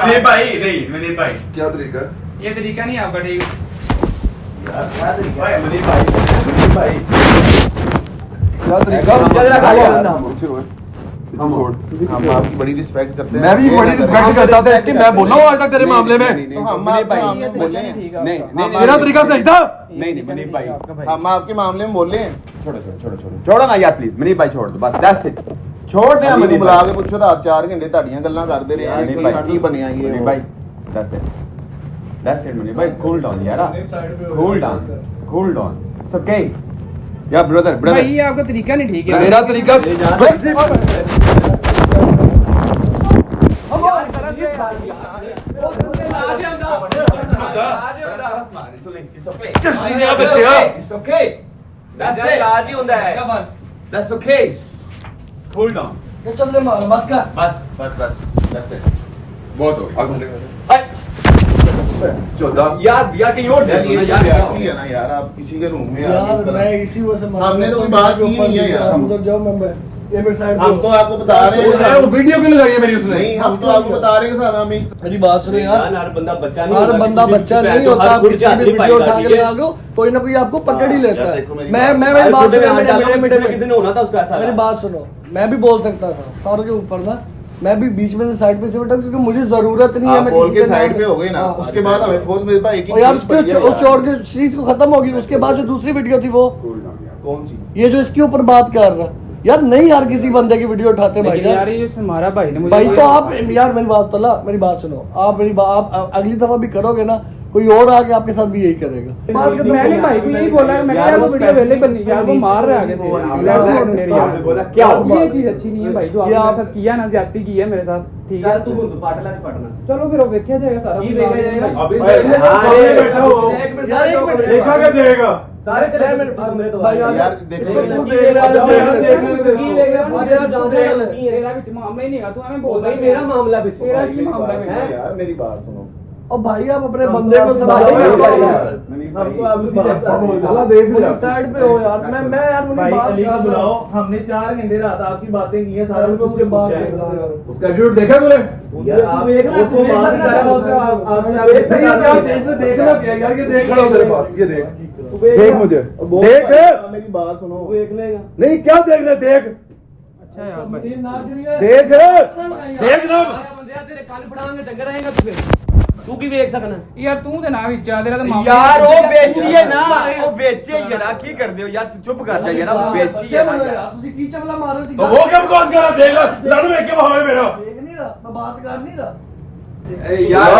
अरे भाई नहीं, मनीष भाई क्या तरीका? ये तरीका नहीं आपका ठीक यार, क्या तरीका है मनीष भाई? क्या तरीका? हम आपकी बड़ी रिस्पेक्ट करते हैं। मैं भी बड़ी रिस्पेक्ट करता था इसकी, मैं बोल रहा हूँ आज तक तेरे मामले में। तो हम आपके मामले में बोले हैं। नहीं मेरा तरीका सही था। नहीं मनीष भाई, हम आपके मामले में बोले हैं। छोड़ो ना यार प्लीज, मनीष भाई छोड़ दो बस, दैट्स इट, छोड़ देना मनीष बुला के ਪੁੱਛੋ ਰਾਤ 4 ਘੰਟੇ ਤੁਹਾਡੀਆਂ ਗੱਲਾਂ ਕਰਦੇ ਰਹੇ ਆ ਕੀ ਬਣਿਆ ਇਹ मनीष भाई, that's it मनीष भाई, cool down यार, cool down, it's okay यार ब्रदर। भाई ये आपका तरीका नहीं ठीक है। मेरा तरीका बहुत हो यार कहीं और है ना यार, आप किसी के रूम में यार मैं इसी वजह से हमने तो कोई बात की नहीं है यार। उधर जाओ, मैं ये मेरे साइड हम तो आपको बता रहे हैं, वो वीडियो क्यों लगाई है मेरी उसने? नहीं हम तो आपको बता रहे हैं सर, हम मेरी बात सुनो यार, हर बंदा बच्चा नहीं हर बंदा बच्चा नहीं होता। आप किसी भी वीडियो उठा के लगा दो, कोई ना कोई आपको पकड़ ही लेता है। मैं मेरी बात सुनो, मेरी बात सुनो, मैं भी बोल सकता था सारों के ऊपर ना, मैं भी बीच में से साइड पे से बैठा क्योंकि मुझे जरूरत नहीं है। मैं बोल के साइड पे हो गई ना, उसके बाद हमें फोर्स मेरे पास एक ही यार उस चोर की चीज को खत्म होगी। उसके बाद जो दूसरी वीडियो थी वो कौन सी, ये जो इसके ऊपर बात कर रहा यार, नहीं यार किसी बंदे की वीडियो उठाते भाई यार ये हमारा भाई ने मुझे भाई तो आप यार मेरी बात तो ला, मेरी बात सुनो, आप आप अगली दफा भी करोगे ना, कोई और आके आपके साथ भी यही करेगा। मैंने भाई को यही बोला है, मैंने यार वो वीडियो अवेलेबल नहीं, यार वो मार रहा है आगे से। बोला क्या ये चीज अच्छी नहीं है भाई, जो आपने मेरे साथ किया ना, ज्यादती की है मेरे साथ, ठीक है। तू पाटला पढ़ना, चलो फिर वो देखा जाएगा सारा, ये देखा जाएगा। अभी देखा क्या जाएगा सारे मेरे तो यार देखो मामला ही नहीं है, तू हमें बोल भाई मेरा मामला भी तेरा की मामला है यार, मेरी बात सुनो। और भाई आप अपने बंदे को साइड पे हो यार। मैं यार बुलाओ, हमने 4 घंटे रात आपकी बातें की है, सारा कुछ उससे पूछा है। उसका वीडियो देखा तूने? यार आप उसको बात कर रहे हो, देखना क्या यार, ये देख रहा हूं तेरे पास, ये देख मुझे देख, मेरी बात सुनो। देख लेगा नहीं क्या देखना, देख अच्छा यार देख ना तेरे कान पड़ाएंगे डंगर रहेगा तू फिर, तू की देख सकना यार, तू ते ना विचा तेरा तो मामला यार वो बेची है ना, वो बेची है यार, की कर दियो यार, तू चुप कर जा यार, वो बेची है ਤੁਸੀਂ ਕੀ ਚਵਲਾ ਮਾਰੋ ਸੀ तो वो क्या बकवास कर रहा, देख लड़ में क्या भाव है मेरा देख नहीं रहा, मैं बात कर नहीं रहा यार।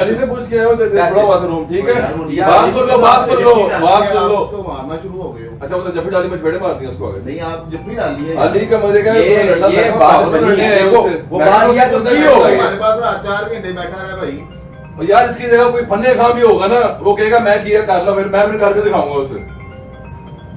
अली से पूछ के आए हो, थोड़ा बाथरूम, ठीक है? यार, बात सुन लो आप उसको मारना शुरू हो गए हो। अच्छा मतलब जब भी डाली में छेड़े मार दिया उसको आगे। नहीं आप जब भी डाली है अली का मजे का ये बात बनी है, वो बात यार तो नहीं हो गई। हमारे पास रात 4 घंटे बैठा रहा भाई। यार इसकी जगह कोई फन्ने खां भी होगा ना, वो कहेगा मैं किया कर लो, मैं फिर करके दिखाऊंगा उसे।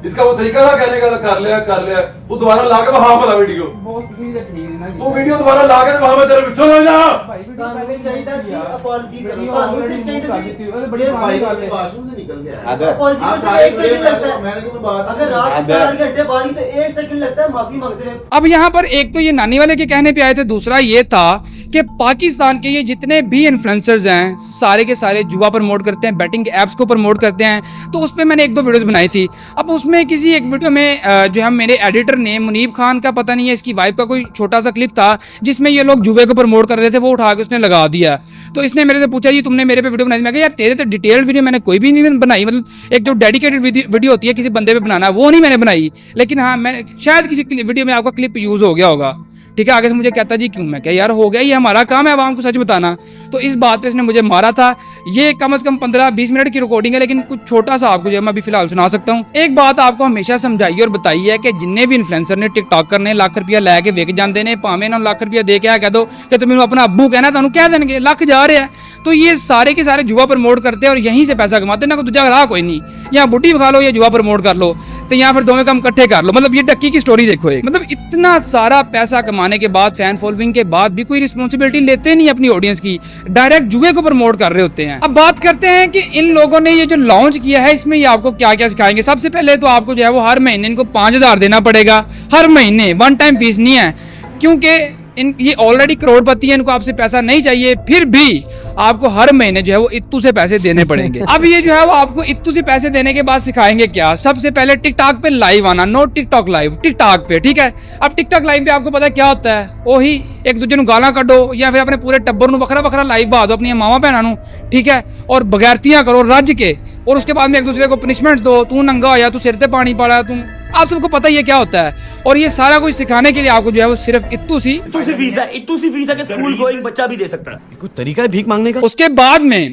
इसका वो तरीका था कहने का, कर लिया तू दोबारा ला के वहां बता वीडियो, बहुत ठीक है ना, तू वीडियो दोबारा ला के वहां में तेरे पिछो ले जा। भाई वीडियो पहले चाहिए था, अपॉलॉजी करो, ਤੁਹਾਨੂੰ ਸਿਰ ਚਾਹੀਦਾ ਸੀ, बड़ी भाई वॉशरूम से निकल गया। अपॉलॉजी आप में सारे 1 सेकंड लगता है, मैंने कोई बात अगर रात 4 घंटे बाद ही तो 1 सेकंड लगता है, माफी मांगते रहे। अब यहाँ पर एक तो ये नानी वाले के कहने पे आए थे, दूसरा ये था कि पाकिस्तान के ये जितने भी इन्फ्लुएंसर्स हैं सारे के सारे जुआ प्रमोट करते हैं, बैटिंग एप्स को प्रमोट करते हैं। तो उस पर मैंने 1-2 वीडियोस बनाई थी। अब उसमें किसी एक वीडियो में जो है मेरे एडिटर ने मुनीब खान का, पता नहीं है इसकी वाइफ का, कोई छोटा सा क्लिप था जिसमें ये लोग जुए को प्रमोट कर रहे थे, वो उठा के उसने लगा दिया। तो इसने मेरे से पूछा जी तुमने मेरे पे वीडियो बनाई? मैं कहा यार तेरे तो डिटेल्ड वीडियो मैंने कोई भी नहीं बनाई, मतलब एक जो डेडिकेटेड वीडियो होती है किसी बंदे पे बनाना, वो नहीं मैंने बनाई। लेकिन हाँ मैं शायद किसी वीडियो में आपका क्लिप यूज हो गया होगा, ठीक है। आगे से मुझे कहता जी क्यों, मैं क्या यार हो गया, ये हमारा काम है आवाम को सच बताना। तो इस बात पे इसने मुझे मारा था। ये कम से कम 15-20 मिनट की रिकॉर्डिंग है, लेकिन कुछ छोटा सा आपको जो है मैं अभी फिलहाल सुना सकता हूँ। एक बात आपको हमेशा समझाइए और बताइए है कि जिन्ने भी इन्फ्लुएंसर ने टिकटॉकर ने लाख रुपया लैके विक जाते हैं, भावें ना लाख रुपया दे के कह दो कि तुम अपना अब्बू कहना, तुम कह देंगे लख जा रहे हैं। तो ये सारे के सारे जुआ प्रमोट करते हैं और यहीं से पैसा कमाते हैं, ना कोई दूजा राह कोई नहीं। या बुढ़ी खा लो या जुआ प्रमोट कर लो, तो यहाँ फिर दोनों काम इकट्ठे कर लो। मतलब ये डक्की की स्टोरी देखो एक, मतलब इतना सारा पैसा कमाने के बाद, फैन फॉलोइंग के बाद भी कोई रिस्पॉन्सिबिलिटी लेते नहीं अपनी ऑडियंस की, डायरेक्ट जुए को प्रमोट कर रहे होते हैं। अब बात करते हैं कि इन लोगों ने ये जो लॉन्च किया है इसमें ये आपको क्या क्या सिखाएंगे। सबसे पहले तो आपको जो है वो हर महीने इनको 5000 देना पड़ेगा, हर महीने, 1 टाइम फीस नहीं है। क्योंकि ये ऑलरेडी करोड़पति है, इनको आपसे पैसा नहीं चाहिए, फिर भी आपको हर महीने जो है वो इत्तू से पैसे देने पड़ेंगे। अब ये जो है वो आपको इत्तू से पैसे देने के बाद सिखाएंगे क्या? सबसे पहले टिकटॉक पे लाइव आना, नो टिकटॉक लाइव, टिकटॉक पे, ठीक है। अब टिकटॉक लाइव पे आपको पता क्या होता है? वही एक दूसरे ਨੂੰ गाला ਕੱਢੋ या फिर अपने पूरे टब्बर ਨੂੰ ਵੱਖਰਾ ਵੱਖਰਾ लाइव बहा दो अपनी मावा भैनों ਨੂੰ, ठीक है, और बगैरतियां करो रज के, और उसके बाद में एक दूसरे को पनिशमेंट दो, तू नंगा होया, तू सिर पे पानी पाला, तुम, आप सबको पता ही है क्या होता है। और ये सारा कुछ सिखाने के लिए आपको जो है वो सिर्फ इत्तू सी फीस है, इतनी सी फीस है कि स्कूल गोइंग बच्चा भी दे सकता है। कोई तरीका है भीख मांगने का? उसके बाद में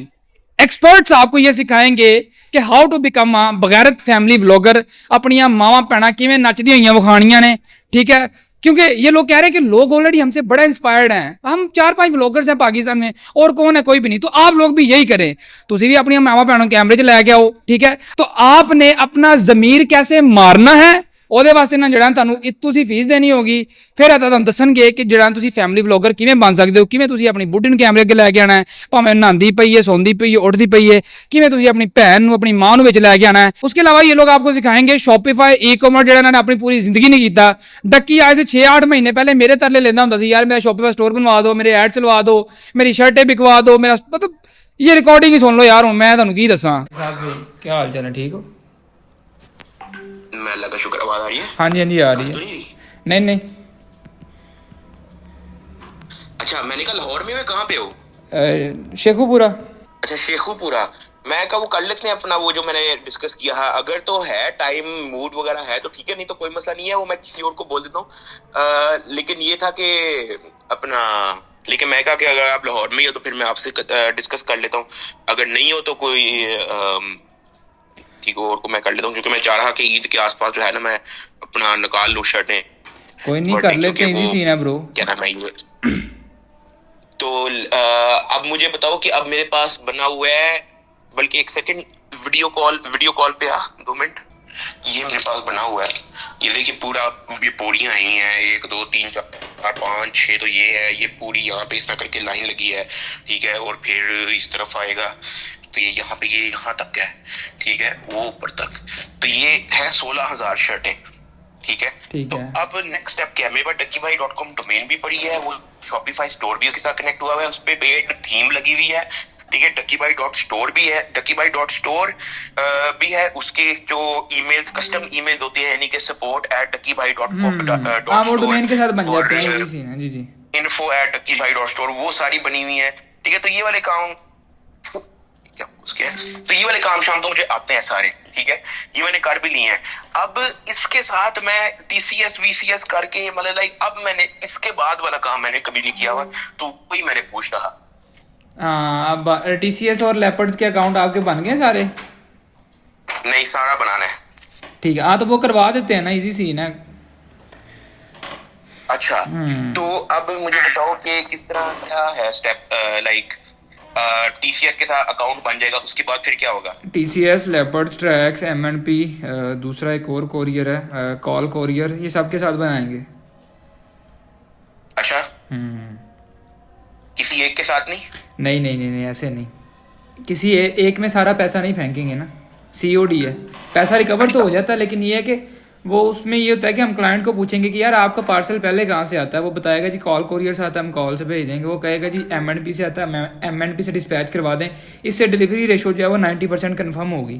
एक्सपर्ट्स आपको ये सिखाएंगे कि हाउ टू बिकम अ बगैरत फैमिली व्लॉगर, अपनी मावा भैन किवें नचदी होइयां विखाणियां ने, ठीक है। क्योंकि ये लोग कह रहे हैं कि लोग ऑलरेडी हमसे बड़ा इंस्पायर्ड हैं, हम 4-5 व्लॉगर्स हैं पाकिस्तान में, और कौन है? कोई भी नहीं। तो आप लोग भी यही करें, तुसी भी अपनी मावा भैनों कैमरे च लैके आओ, ठीक है। तो आपने अपना जमीर कैसे मारना है, ਉਹਦੇ ਵਾਸਤੇ ਨਾ ਜਿਹੜਾ ਤੁਹਾਨੂੰ ਤੁਸੀਂ ਫੀਸ ਦੇਣੀ ਹੋਗੀ, ਫਿਰ ਇਹ ਤੁਹਾਨੂੰ ਦੱਸਣਗੇ ਕਿ ਜਿਹੜਾ ਤੁਸੀਂ ਫੈਮਿਲੀ ਵਲੌਗਰ ਕਿਵੇਂ ਬਣ ਸਕਦੇ ਹੋ, ਕਿਵੇਂ ਤੁਸੀਂ ਆਪਣੀ ਬੁੱਢੀ ਨੂੰ ਕੈਮਰੇ ਅੱਗੇ ਲੈ ਕੇ ਆਣਾ ਹੈ, ਭਾਵੇਂ ਨਹਾਉਂਦੀ ਪਈ ਹੈ, ਸੌਂਦੀ ਪਈ ਹੈ, ਉੱਠਦੀ ਪਈ ਹੈ, ਕਿਵੇਂ ਤੁਸੀਂ ਆਪਣੀ ਭੈਣ ਨੂੰ, ਆਪਣੀ ਮਾਂ ਨੂੰ ਵਿੱਚ ਲੈ ਕੇ ਆਣਾ है। उसके अलावा ये लोग आपको सिखाएंगे शॉपिफाई ई कॉमर्स, ਜਿਹੜਾ ਇਹਨਾਂ ਨੇ ਆਪਣੀ पूरी जिंदगी नहीं किया। डक्की आज से 6-8 महीने पहले मेरे तरले लेना ਹੁੰਦਾ ਸੀ, यार मेरा शॉपिफाई स्टोर बनवा दो, मेरे ऐड चलवा दो, मेरी शर्टें बिकवा दो, मेरा मतलब ये रिकॉर्डिंग ही सुन लो यार, मैं ਤੁਹਾਨੂੰ ਕੀ ਦੱਸਾਂ। क्या हाल चाल है, ठीक हो? मैं अल्लाह का शुक्र, आवाज आ रही है? हाँ जी हाँ जी आ रही है। नहीं नहीं, अच्छा मैंने कहा लाहौर में कहाँ पे हो? शेखुपुरा। अच्छा शेखुपुरा, मैं कहा वो कर लेते हैं अपना वो जो मैंने डिस्कस किया है, अगर तो है टाइम मूड वगैरह है तो ठीक है, नहीं तो कोई मसला नहीं है, वो मैं किसी और को बोल देता हूँ। लेकिन ये था कि अपना, लेकिन मैं कहा कि अगर आप लाहौर में ही हो तो फिर मैं आपसे डिस्कस कर लेता हूँ, अगर नहीं हो तो कोई ठीक और को मैं कर लेता हूँ, क्योंकि मैं चाह रहा कि ईद के आसपास जो है ना मैं अपना निकाल लूँ शर्टें। कोई नहीं, कर लेते हैं, इजी सीन है ब्रो। क्या नाम है ये? तो अब मुझे बताओ कि अब मेरे पास बना हुआ है, बल्कि एक सेकंड, वीडियो कॉल पे आ 2 मिनट, ये मेरे पास बना हुआ है, ये देखिए पूरा, ये पूरियां आई हैं, 1 2 3 4 5 6, तो ये है, ये पूरी यहाँ पे इस तरह करके लाइन लगी है, ठीक है, और फिर इस तरफ आएगा तो ये यहाँ पे, ये यहाँ तक है, ठीक है, वो ऊपर तक, तो ये है 16,000 शर्टें, ठीक है। तो अब नेक्स्ट स्टेप क्या है? मेरे पास duckybhai.com डोमेन भी पड़ी है, वो शॉपिफाई स्टोर भी उसके साथ कनेक्ट हुआ हुआ है, उस पर पेड थीम लगी हुई है, ठीक है। duckybhai.store भी है, duckybhai.store भी है, उसके जो ईमेल्स, कस्टम ईमेल्स होते हैं, यानी कि support@duckybhai.com वो डोमेन के साथ बन जाते हैं, इजी सीन है जी जी। info@duckybhai.store वो सारी बनी हुई है, ठीक है। तो ये वाले काम क्या उसके, तो ये वाले काम शाम तो मुझे आते हैं सारे, ठीक है, ये मैंने कर भी लिए हैं। अब इसके साथ मैं TCS VCS करके, मतलब लाइक, अब मैंने इसके बाद वाला काम मैंने कभी नहीं किया हुआ, तो वही मैंने पूछ रहा। अब TCS और लेपर्ड्स के अकाउंट आपके बन गए सारे? नहीं, सारा बनाना है। ठीक है, हाँ तो वो करवा देते हैं ना, इजी सीन है। अच्छा, तो अब मुझे बताओ कि किस तरह क्या है स्टेप, लाइक TCS के साथ अकाउंट बन जाएगा, उसके बाद फिर क्या होगा? TCS, लेपर्ड्स, ट्रैक्स, MNP, दूसरा एक और कोरियर है, कॉल कोरियर, ये सब के साथ बनाएंगे। अच्छा, किसी एक के साथ नहीं? नहीं नहीं नहीं नहीं, ऐसे नहीं, किसी एक में सारा पैसा नहीं फेंकेंगे ना, COD है, पैसा रिकवर तो हो जाता है, लेकिन ये है कि वो उसमें ये होता है कि हम क्लाइंट को पूछेंगे कि यार आपका पार्सल पहले कहाँ से आता है, वो बताएगा जी कॉल कोरियर से आता है, हम कॉल से भेज देंगे, वो कहेगा जी MNP से आता है, MNP से डिस्पैच करवा दें, इससे डिलीवरी रेशो जो है वो 90% कन्फर्म होगी।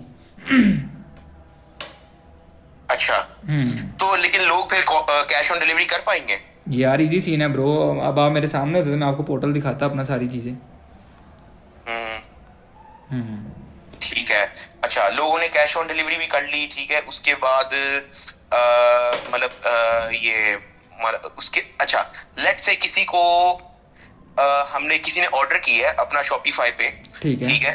अच्छा, तो लेकिन लोग फिर कैश ऑन डिलीवरी कर पाएंगे? यार इजी सीन है ब्रो, अब आप मेरे सामने होते तो मैं आपको पोर्टल दिखाता अपना सारी चीजें। ठीक है। अच्छा, लोगों ने कैश ऑन डिलीवरी भी कर ली, ठीक है, उसके बाद ये उसके, अच्छा लेट्स से किसी को किसी ने ऑर्डर किया है अपना शॉपिफाई पे, ठीक है,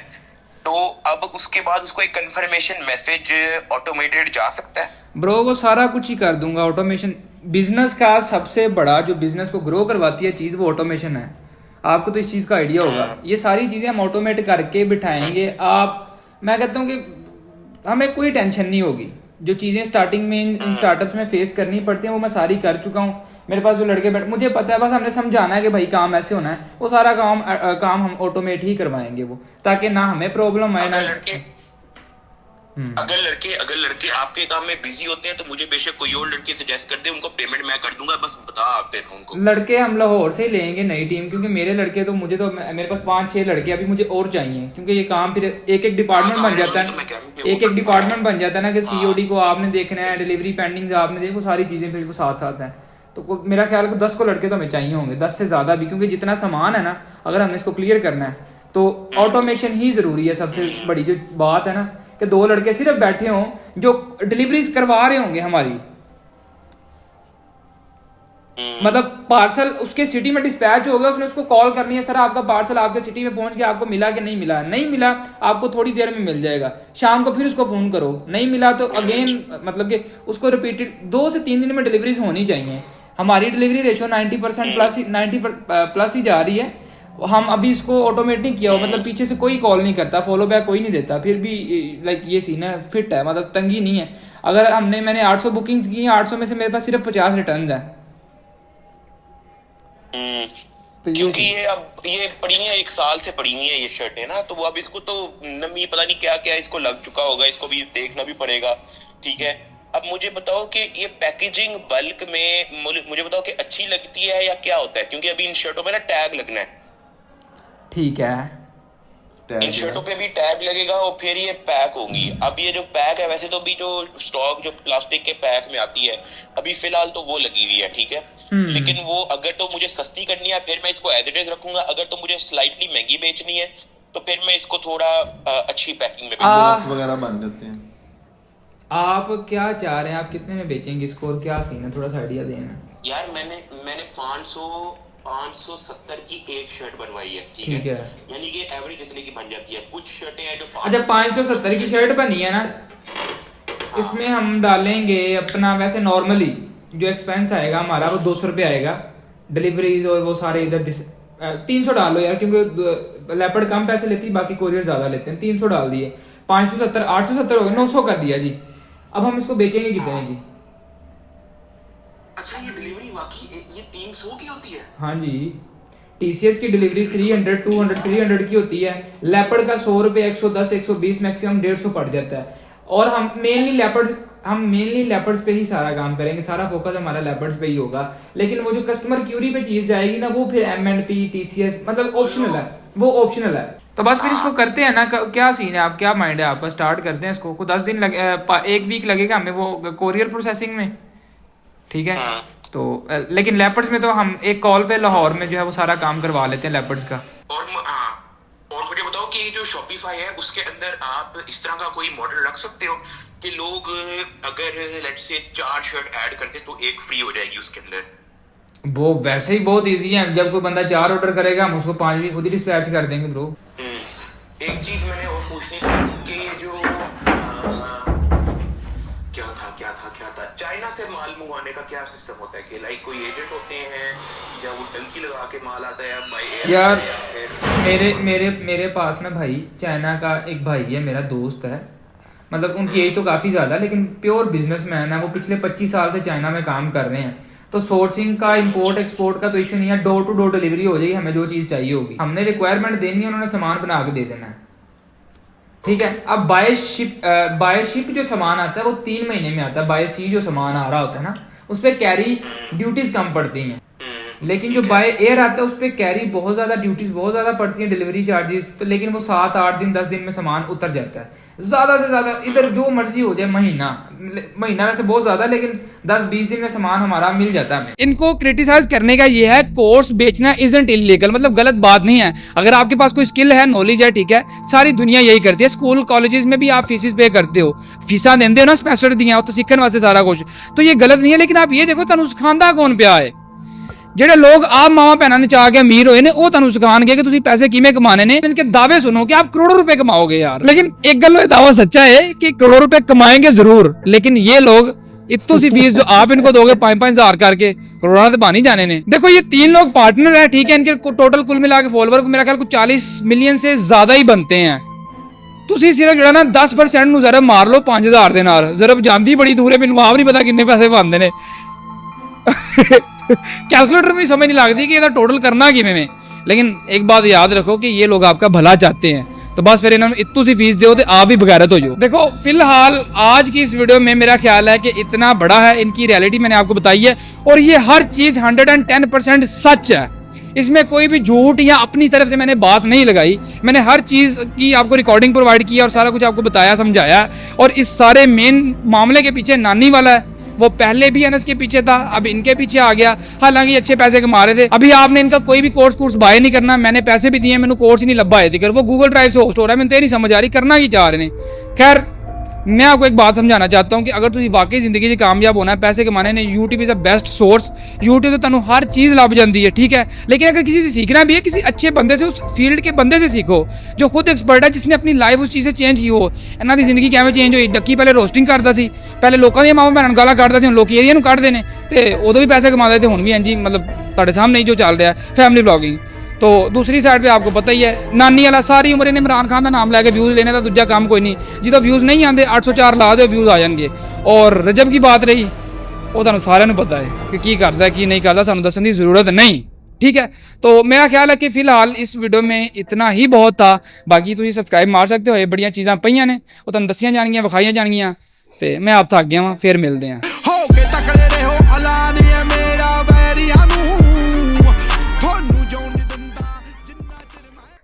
तो अब उसके बाद उसको एक कंफर्मेशन मैसेज ऑटोमेटेड जा सकता है? ब्रो वो सारा कुछ ही कर दूंगा ऑटोमेशन। बिजनेस का सबसे बड़ा जो बिजनेस को ग्रो करवाती है चीज़, वो ऑटोमेशन है। आपको तो इस चीज़ का आइडिया होगा। ये सारी चीज़ें हम ऑटोमेट करके बिठाएंगे। मैं कहता हूँ कि हमें कोई टेंशन नहीं होगी। जो चीज़ें स्टार्टिंग में इन स्टार्टअप्स में फेस करनी पड़ती हैं वो मैं सारी कर चुका हूँ। मेरे पास जो लड़के बैठ, मुझे पता है, बस हमने समझाना है कि भाई काम ऐसे होना है। वो सारा काम हम ऑटोमेट ही करवाएंगे वो, ताकि ना हमें प्रॉब्लम आए ना। अगर लड़के आपके काम में बिजी होते हैं तो मुझे बेशक कोई और लड़के सजेस्ट कर दे, उनको पेमेंट मैं कर दूंगा, बस बता आप देना उनको। लड़के हम लाहौर से ही लेंगे नई टीम, क्योंकि मेरे लड़के तो मुझे तो मेरे पास 5-6 लड़के अभी मुझे और चाहिए, क्योंकि ये काम फिर एक डिपार्टमेंट बन जाता है, एक डिपार्टमेंट बन जाता है ना कि सीओडी को आपने देखना है, डिलीवरी पेंडिंग आपने देखना, वो सारी चीजें फिर वो साथ साथ हैं। तो मेरा ख्याल है 10 को लड़के तो हमें चाहिए होंगे, 10 से ज्यादा भी, क्योंकि जितना सामान है ना, अगर हमने इसको क्लियर करना है तो ऑटोमेशन ही जरूरी है। सबसे बड़ी जो बात है ना कि 2 लड़के सिर्फ बैठे हों जो डिलीवरीज करवा रहे होंगे हमारी, मतलब पार्सल उसके सिटी में डिस्पैच हो गया, उसने उसको कॉल करनी है, सर आपका पार्सल आपके सिटी में पहुंच गया, आपको मिला कि नहीं मिला? नहीं मिला, आपको थोड़ी देर में मिल जाएगा, शाम को फिर उसको फोन करो, नहीं मिला तो अगेन, मतलब कि उसको रिपीटेड 2 से 3 दिन में डिलीवरीज होनी चाहिए। हमारी डिलीवरी रेशो 90% प्लस 90 प्लस ही जा रही है। हम अभी इसको ऑटोमेट नहीं किया हो, मतलब पीछे से कोई कॉल नहीं करता, फॉलो बैक कोई नहीं देता, फिर भी लाइक ये सीन है, फिट है, मतलब तंगी नहीं है। अगर मैंने 800 बुकिंग्स की हैं, 800 में से मेरे पास सिर्फ 50 रिटर्न है। क्योंकि ये पड़ी है, 1 साल से पड़ी हुई है ये शर्ट है ना, तो वो अब इसको तो नमी पता नहीं क्या क्या इसको लग चुका होगा, इसको भी देखना भी पड़ेगा। ठीक है, अब मुझे बताओ कि ये पैकेजिंग बल्क में मुझे बताओ कि अच्छी लगती है या क्या होता है, क्योंकि अभी इन शर्टों में ना टैग लगना है। ठीक है, इन शर्टों पे भी टैग लगेगा और फिर ये पैक होंगी। अब ये जो पैक है, वैसे तो अभी जो स्टॉक जो प्लास्टिक के पैक में आती है अभी फिलहाल तो वो लगी हुई है, ठीक है, लेकिन वो अगर तो मुझे सस्ती करनी है फिर मैं इसको एज इट इज रखूंगा, अगर तो मुझे स्लाइटली महंगी बेचनी है तो फिर मैं इसको थोड़ा अच्छी पैकिंग में बेचूंगा वगैरह बन जाते हैं। आप क्या चाह रहे हैं, आप कितने में बेचेंगे इसको और क्या सीन है, थोड़ा सा आइडिया देना। यार मैंने 570 की एक शर्ट बनवाई है, ठीक है, यानी कि एवरेज इतने की बन जाती है। कुछ शर्टें हैं जो 570 की शर्ट बनी है ना, इसमें हम डालेंगे अपना वैसे नॉर्मली जो एक्सपेंस आएगा हमारा वो 200 रुपये आएगा, डिलीवरीज और वो सारे इधर 300 डालो यार, क्योंकि लेपर्ड कम पैसे लेती है, बाकी कोरियर ज्यादा लेते हैं, 300 डाल दिए, 570 870 हो गए, 900 कर दिया जी। अब हम इसको बेचेंगे कितने की? अच्छा, ये डिलीवरी वाकई ये 300 की होती है? हाँ जी, टीसीएस की डिलीवरी 300 200 300 की होती है, लेपर्ड का 100 रुपये 110 120 मैक्सिमम 150 पड़ जाता है। और हम मेनली लेपर्ड्स पे ही सारा काम करेंगे, सारा फोकस हमारा लेपर्ड्स पे ही होगा, लेकिन वो जो कस्टमर क्यूरी पे चीज जाएगी ना, वो फिर M&P TCS मतलब ऑप्शनल है, वो ऑप्शनल है। तो बस फिर इसको करते हैं ना, क्या सीन है, आप क्या माइंड है आपका, स्टार्ट करते हैं इसको। 10 दिन लगे, 1 वीक लगेगा हमें वो कोरियर प्रोसेसिंग में, ठीक है। तो लेकिन लेपर्ड्स में तो हम एक कॉल पे लाहौर में जो है वो सारा काम करवा लेते हैं लेपर्ड्स का। और मुझे बताओ कि ये जो शॉपिफाई है उसके अंदर आप इस तरह का कोई मॉडल रख सकते हो कि लोग अगर लेट्स से 4 शर्ट ऐड करते तो 1 फ्री हो जाएगी उसके अंदर। वो वैसे ही बहुत इजी है, जब कोई बंदा 4 ऑर्डर करेगा हम उसको 5 भी खुद ही डिस्पैच कर देंगे ब्रो। एक चीज मैंने और पूछनी थी कि ये जो क्या था चाइना से माल मंगवाने का क्या सिस्टम होता है, कि लाइक कोई एजेंट होते हैं या वो टंकी लगा के माल आता है बाय एयर? यार मेरे पास ना भाई चाइना का एक भाई है, मेरा दोस्त है, मतलब उनकी एज तो काफी ज्यादा, लेकिन प्योर बिजनेसमैन है, वो पिछले 25 साल से चाइना में काम कर रहे हैं। तो सोर्सिंग का, इंपोर्ट एक्सपोर्ट का तो इशू नहीं है, डोर टू डोर डिलीवरी हो जाएगी, हमें जो चीज चाहिए होगी, हमने रिक्वायरमेंट देनी है, उन्होंने सामान बना के दे देना है, ठीक है। अब बाय शिप जो सामान आता है वो 3 महीने में आता है, बाय सी जो सामान आ रहा होता है ना उस पर कैरी ड्यूटीज कम पड़ती हैं, लेकिन जो बाय एयर आता है उस पर कैरी बहुत ज्यादा ड्यूटीज बहुत ज्यादा पड़ती है, डिलीवरी चार्जेस तो, लेकिन वो 7-8 दिन 10 दिन में सामान उतर जाता है, ज्यादा से ज्यादा इधर जो मर्जी हो जाए महीना वैसे बहुत ज्यादा, लेकिन 10-20 दिन में सामान हमारा मिल जाता है। इनको क्रिटिसाइज करने का ये है, कोर्स बेचना इजंट इलीगल, मतलब गलत बात नहीं है, अगर आपके पास कोई स्किल है, नॉलेज है, ठीक है, सारी दुनिया यही करती है। स्कूल कॉलेजेस में भी आप फीसिस पे करते हो, फीसा देंदे हो ना, स्पेशल दिया तो सीखने वास्ते सारा कुछ, तो ये गलत नहीं है। लेकिन आप ये देखो तुहानू सिखांदा कौन पिया है, ਜਿਹੜੇ लोग आप मावा भैनों ने चाह के अमीर होए ने, ਉਹ ਤੁਹਾਨੂੰ ਸਿਖਾਣਗੇ कि ਤੁਸੀਂ पैसे किमें कमाने ने, इनके दावे सुनो कि आप करोड़ों रुपए कमाओगे यार। लेकिन एक गल दावा सच्चा है कि करोड़ों रुपए कमाएंगे जरूर, लेकिन ये लोग इतनी सी फीस जो आप इनको दोगे 5-5 हजार करके, करोड़ों तो बानी जाने ने। देखो ये 3 लोग पार्टनर है, ठीक है, इनके टोटल कुल मिला के फॉलोवर को मेरा ख्याल कुछ 40 मिलियन से ज्यादा ही बनते हैं। ਤੁਸੀਂ ਸਿਰਫ ਜਿਹੜਾ ਨਾ 10% ਨੂੰ ਜ਼ਰਾ ਮਾਰ ਲਓ 5000 ਦੇ ਨਾਲ, ਜ਼ਰਾ ਜਾਂਦੀ ਬੜੀ ਦੂਰ ਹੈ, ਮੈਨੂੰ ਆਪ ਨਹੀਂ ਪਤਾ ਕਿੰਨੇ ਪੈਸੇ ਬਣਦੇ ਨੇ, कैलकुलेटर में समझ नहीं लगती कि ये टोटल करना किमें में। लेकिन एक बात याद रखो कि ये लोग आपका भला चाहते हैं, तो बस फिर इन्होंने इतनी सी फीस दो तो आप भी बगैरत हो जाओ। देखो फिलहाल आज की इस वीडियो में मेरा ख्याल है कि इतना बड़ा है, इनकी रियलिटी मैंने आपको बताई है और ये हर चीज़ 110% सच है। इसमें कोई भी झूठ या अपनी तरफ से मैंने बात नहीं लगाई। मैंने हर चीज़ की आपको रिकॉर्डिंग प्रोवाइड की और सारा कुछ आपको बताया समझाया। और इस सारे मेन मामले के पीछे नानी वाला है, वो पहले भी अनस के पीछे था, अब इनके पीछे आ गया। हालांकि अच्छे पैसे कमा रहे थे। अभी आपने इनका कोई भी कोर्स बाय नहीं करना, मैंने पैसे भी दिए, मैंने कोर्स ही नहीं लब्बा है वो गूगल ड्राइव से होस्ट हो रहा है। मैंने तो नहीं समझ आ रही करना ही चाह रहे हैं। खैर मैं आपको एक बात समझाना चाहता हूँ कि अगर तुम वाकई जिंदगी में कामयाब होना है, पैसे कमाने ने, YouTube is a best source. YouTube तो तुम हर चीज़ लभ जाती है, ठीक है। लेकिन अगर किसी से सीखना भी है, किसी अच्छे बंदे से, उस फील्ड के बंदे से सीखो जो खुद एक्सपर्ट है, जिसने अपनी लाइफ उस चीज़ से चेंज की हो। इन्हों की जिंदगी कैसे चेंज हुई। डक्की पहले रोस्टिंग करता सी, पहले लोगों की मावा भैन गाला कटता सी, लोग एरिया कट देने तो उदों भी पैसे कमाते थे, हुण भी इंजी मतलब तुहाडे सामने ही जो चल रहा है फैमिली व्लॉगिंग। तो दूसरी साइड पे आपको पता ही है नानी वाला सारी उम्र इन्हें इमरान खान का नाम लैके व्यूज़ लेने का दूजा काम कोई नहीं। जो व्यूज़ नहीं आते 804 ला दो व्यूज़ आ जाएंगे। और रजब की बात रही, वो तुहानू सारिਆਂ ਨੂੰ पता है कि करता है की नहीं करता, सानू दस्सण की जरूरत नहीं, ठीक है। तो मेरा ख्याल है कि फिलहाल इस वीडियो में इतना ही बहुत था। बाकी तुम सबसक्राइब मार सकते हो, बड़ियां चीज़ां पईयां ने, वो तुहानू दस्सियां जाणगियां, विखाईयां जाणगियां। तो मैं आप थक गया वां, फिर मिलते हैं।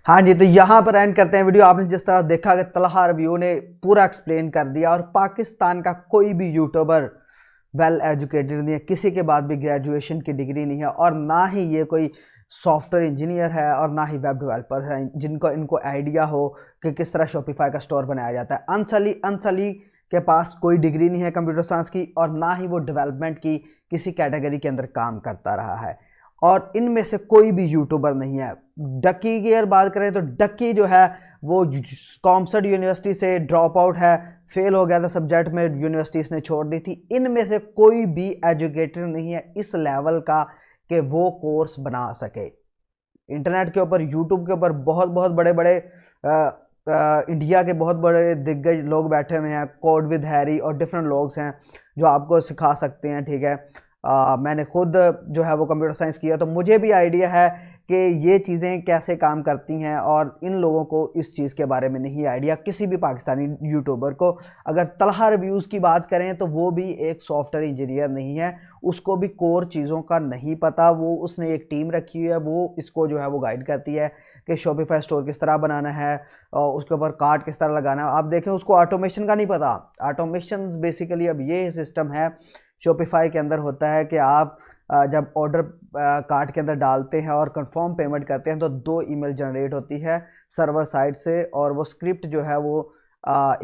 हाँ जी, तो यहाँ पर एंड करते हैं वीडियो। आपने जिस तरह देखा कि तलहा रिव्यू ने पूरा एक्सप्लेन कर दिया। और पाकिस्तान का कोई भी यूट्यूबर वेल एजुकेटेड नहीं है, किसी के बाद भी ग्रेजुएशन की डिग्री नहीं है, और ना ही ये कोई सॉफ्टवेयर इंजीनियर है और ना ही वेब डेवलपर है जिनको इनको आइडिया हो कि किस तरह शॉपिफाई का स्टोर बनाया जाता है। अनसली के पास कोई डिग्री नहीं है कंप्यूटर साइंस की, और ना ही वो डेवलपमेंट की किसी कैटेगरी के अंदर काम करता रहा है। और इनमें से कोई भी यूट्यूबर नहीं है। डक्की की अगर बात करें तो डक्की जो है वो कॉमसर्ट यूनिवर्सिटी से ड्रॉप आउट है, फेल हो गया था सब्जेक्ट में, यूनिवर्सिटी इसने छोड़ दी थी। इनमें से कोई भी एजुकेटेड नहीं है इस लेवल का कि वो कोर्स बना सके। इंटरनेट के ऊपर, यूट्यूब के ऊपर बहुत बहुत बड़े बड़े इंडिया के बहुत बड़े दिग्गज लोग बैठे हुए हैं, कोड विद हैरी और डिफरेंट लोग हैं जो आपको सिखा सकते हैं, ठीक है। मैंने खुद जो है वो कंप्यूटर साइंस किया, तो मुझे भी आइडिया है कि ये चीज़ें कैसे काम करती हैं, और इन लोगों को इस चीज़ के बारे में नहीं आइडिया, किसी भी पाकिस्तानी यूट्यूबर को। अगर तलहा रिव्यूज़ की बात करें तो वो भी एक सॉफ्टवेयर इंजीनियर नहीं है, उसको भी कोर चीज़ों का नहीं पता। वो उसने एक टीम रखी हुई है, वो इसको जो है वो गाइड करती है कि शॉपिफाई स्टोर किस तरह बनाना है और उसके ऊपर कार्ट किस तरह लगाना है। आप देखें उसको ऑटोमेशन का नहीं पता। ऑटोमेशन बेसिकली अब ये सिस्टम है शॉपिफाई के अंदर होता है कि आप जब ऑर्डर कार्ट के अंदर डालते हैं और कंफर्म पेमेंट करते हैं तो 2 ईमेल जनरेट होती है सर्वर साइड से, और वो स्क्रिप्ट जो है वो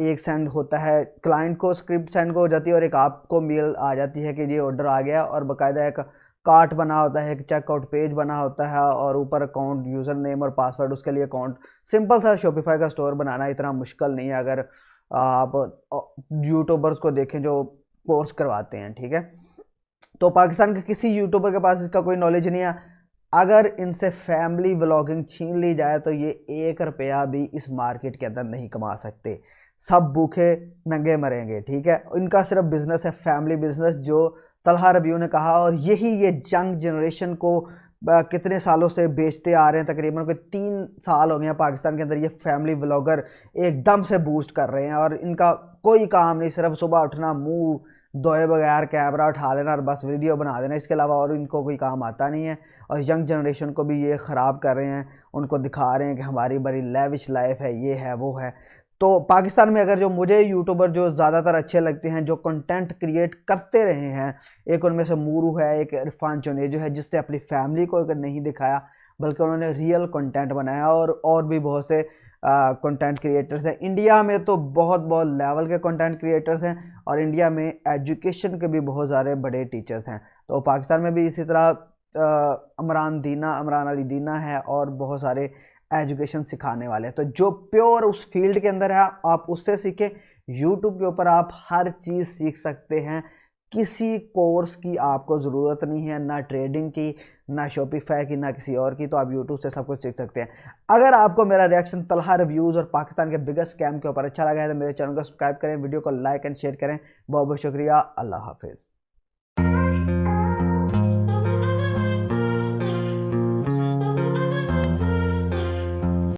एक सेंड होता है क्लाइंट को, स्क्रिप्ट सेंड हो जाती है, और एक आपको मेल आ जाती है कि ये ऑर्डर आ गया, और बाकायदा एक कार्ट बना होता है, एक चेकआउट पेज बना होता है, और ऊपर अकाउंट, यूज़र नेम और पासवर्ड, उसके लिए अकाउंट। सिंपल सा शॉपिफाई का स्टोर बनाना इतना मुश्किल नहीं है अगर आप यूट्यूबर्स को देखें जो कोर्स करवाते हैं, ठीक है। तो पाकिस्तान के किसी यूट्यूबर के पास इसका कोई नॉलेज नहीं है। अगर इनसे फैमिली व्लॉगिंग छीन ली जाए तो ये 1 रुपया भी इस मार्केट के अंदर नहीं कमा सकते। सब भूखे नंगे मरेंगे, ठीक है। इनका सिर्फ बिजनेस है, फैमिली बिजनेस, जो तलहा रिव्यू ने कहा। और यही ये यंग जनरेशन को कितने सालों से बेचते आ रहे हैं, तकरीबन कोई 3 साल हो गए हैं पाकिस्तान के अंदर ये फैमिली व्लॉगर एकदम से बूस्ट कर रहे हैं। और इनका कोई काम नहीं, सिर्फ सुबह उठना, मुंह धोए बगैर कैमरा उठा लेना और बस वीडियो बना देना, इसके अलावा और इनको कोई काम आता नहीं है। और यंग जनरेशन को भी ये ख़राब कर रहे हैं, उनको दिखा रहे हैं कि हमारी बड़ी लेविश लाइफ है, ये है वो है। तो पाकिस्तान में अगर जो मुझे यूट्यूबर जो ज़्यादातर अच्छे लगते हैं, जो कंटेंट क्रिएट करते रहे हैं, एक उनमें से मूरू है, एक इरफान जुनेजो है, जिसने अपनी फैमिली को अगर नहीं दिखाया बल्कि उन्होंने रियल कंटेंट बनाया, और भी बहुत से कंटेंट क्रिएटर्स हैं। इंडिया में तो बहुत बहुत लेवल के कंटेंट क्रिएटर्स हैं, और इंडिया में एजुकेशन के भी बहुत सारे बड़े टीचर्स हैं। तो पाकिस्तान में भी इसी तरह अमरान अली दीना है, और बहुत सारे एजुकेशन सिखाने वाले हैं। तो जो प्योर उस फील्ड के अंदर है आप उससे सीखें। यूट्यूब के ऊपर आप हर चीज़ सीख सकते हैं, किसी कोर्स की आपको ज़रूरत नहीं है, ना ट्रेडिंग की, ना शॉपिफाई की, ना किसी और की। तो आप यूट्यूब से सब कुछ सीख सकते हैं। अगर आपको मेरा रिएक्शन तलहा रिव्यूज़ और पाकिस्तान के बिगेस्ट स्कैम के ऊपर अच्छा लगा है तो मेरे चैनल को सब्सक्राइब करें, वीडियो को लाइक एंड शेयर करें। बहुत बहुत शुक्रिया। अल्लाह हाफिज़।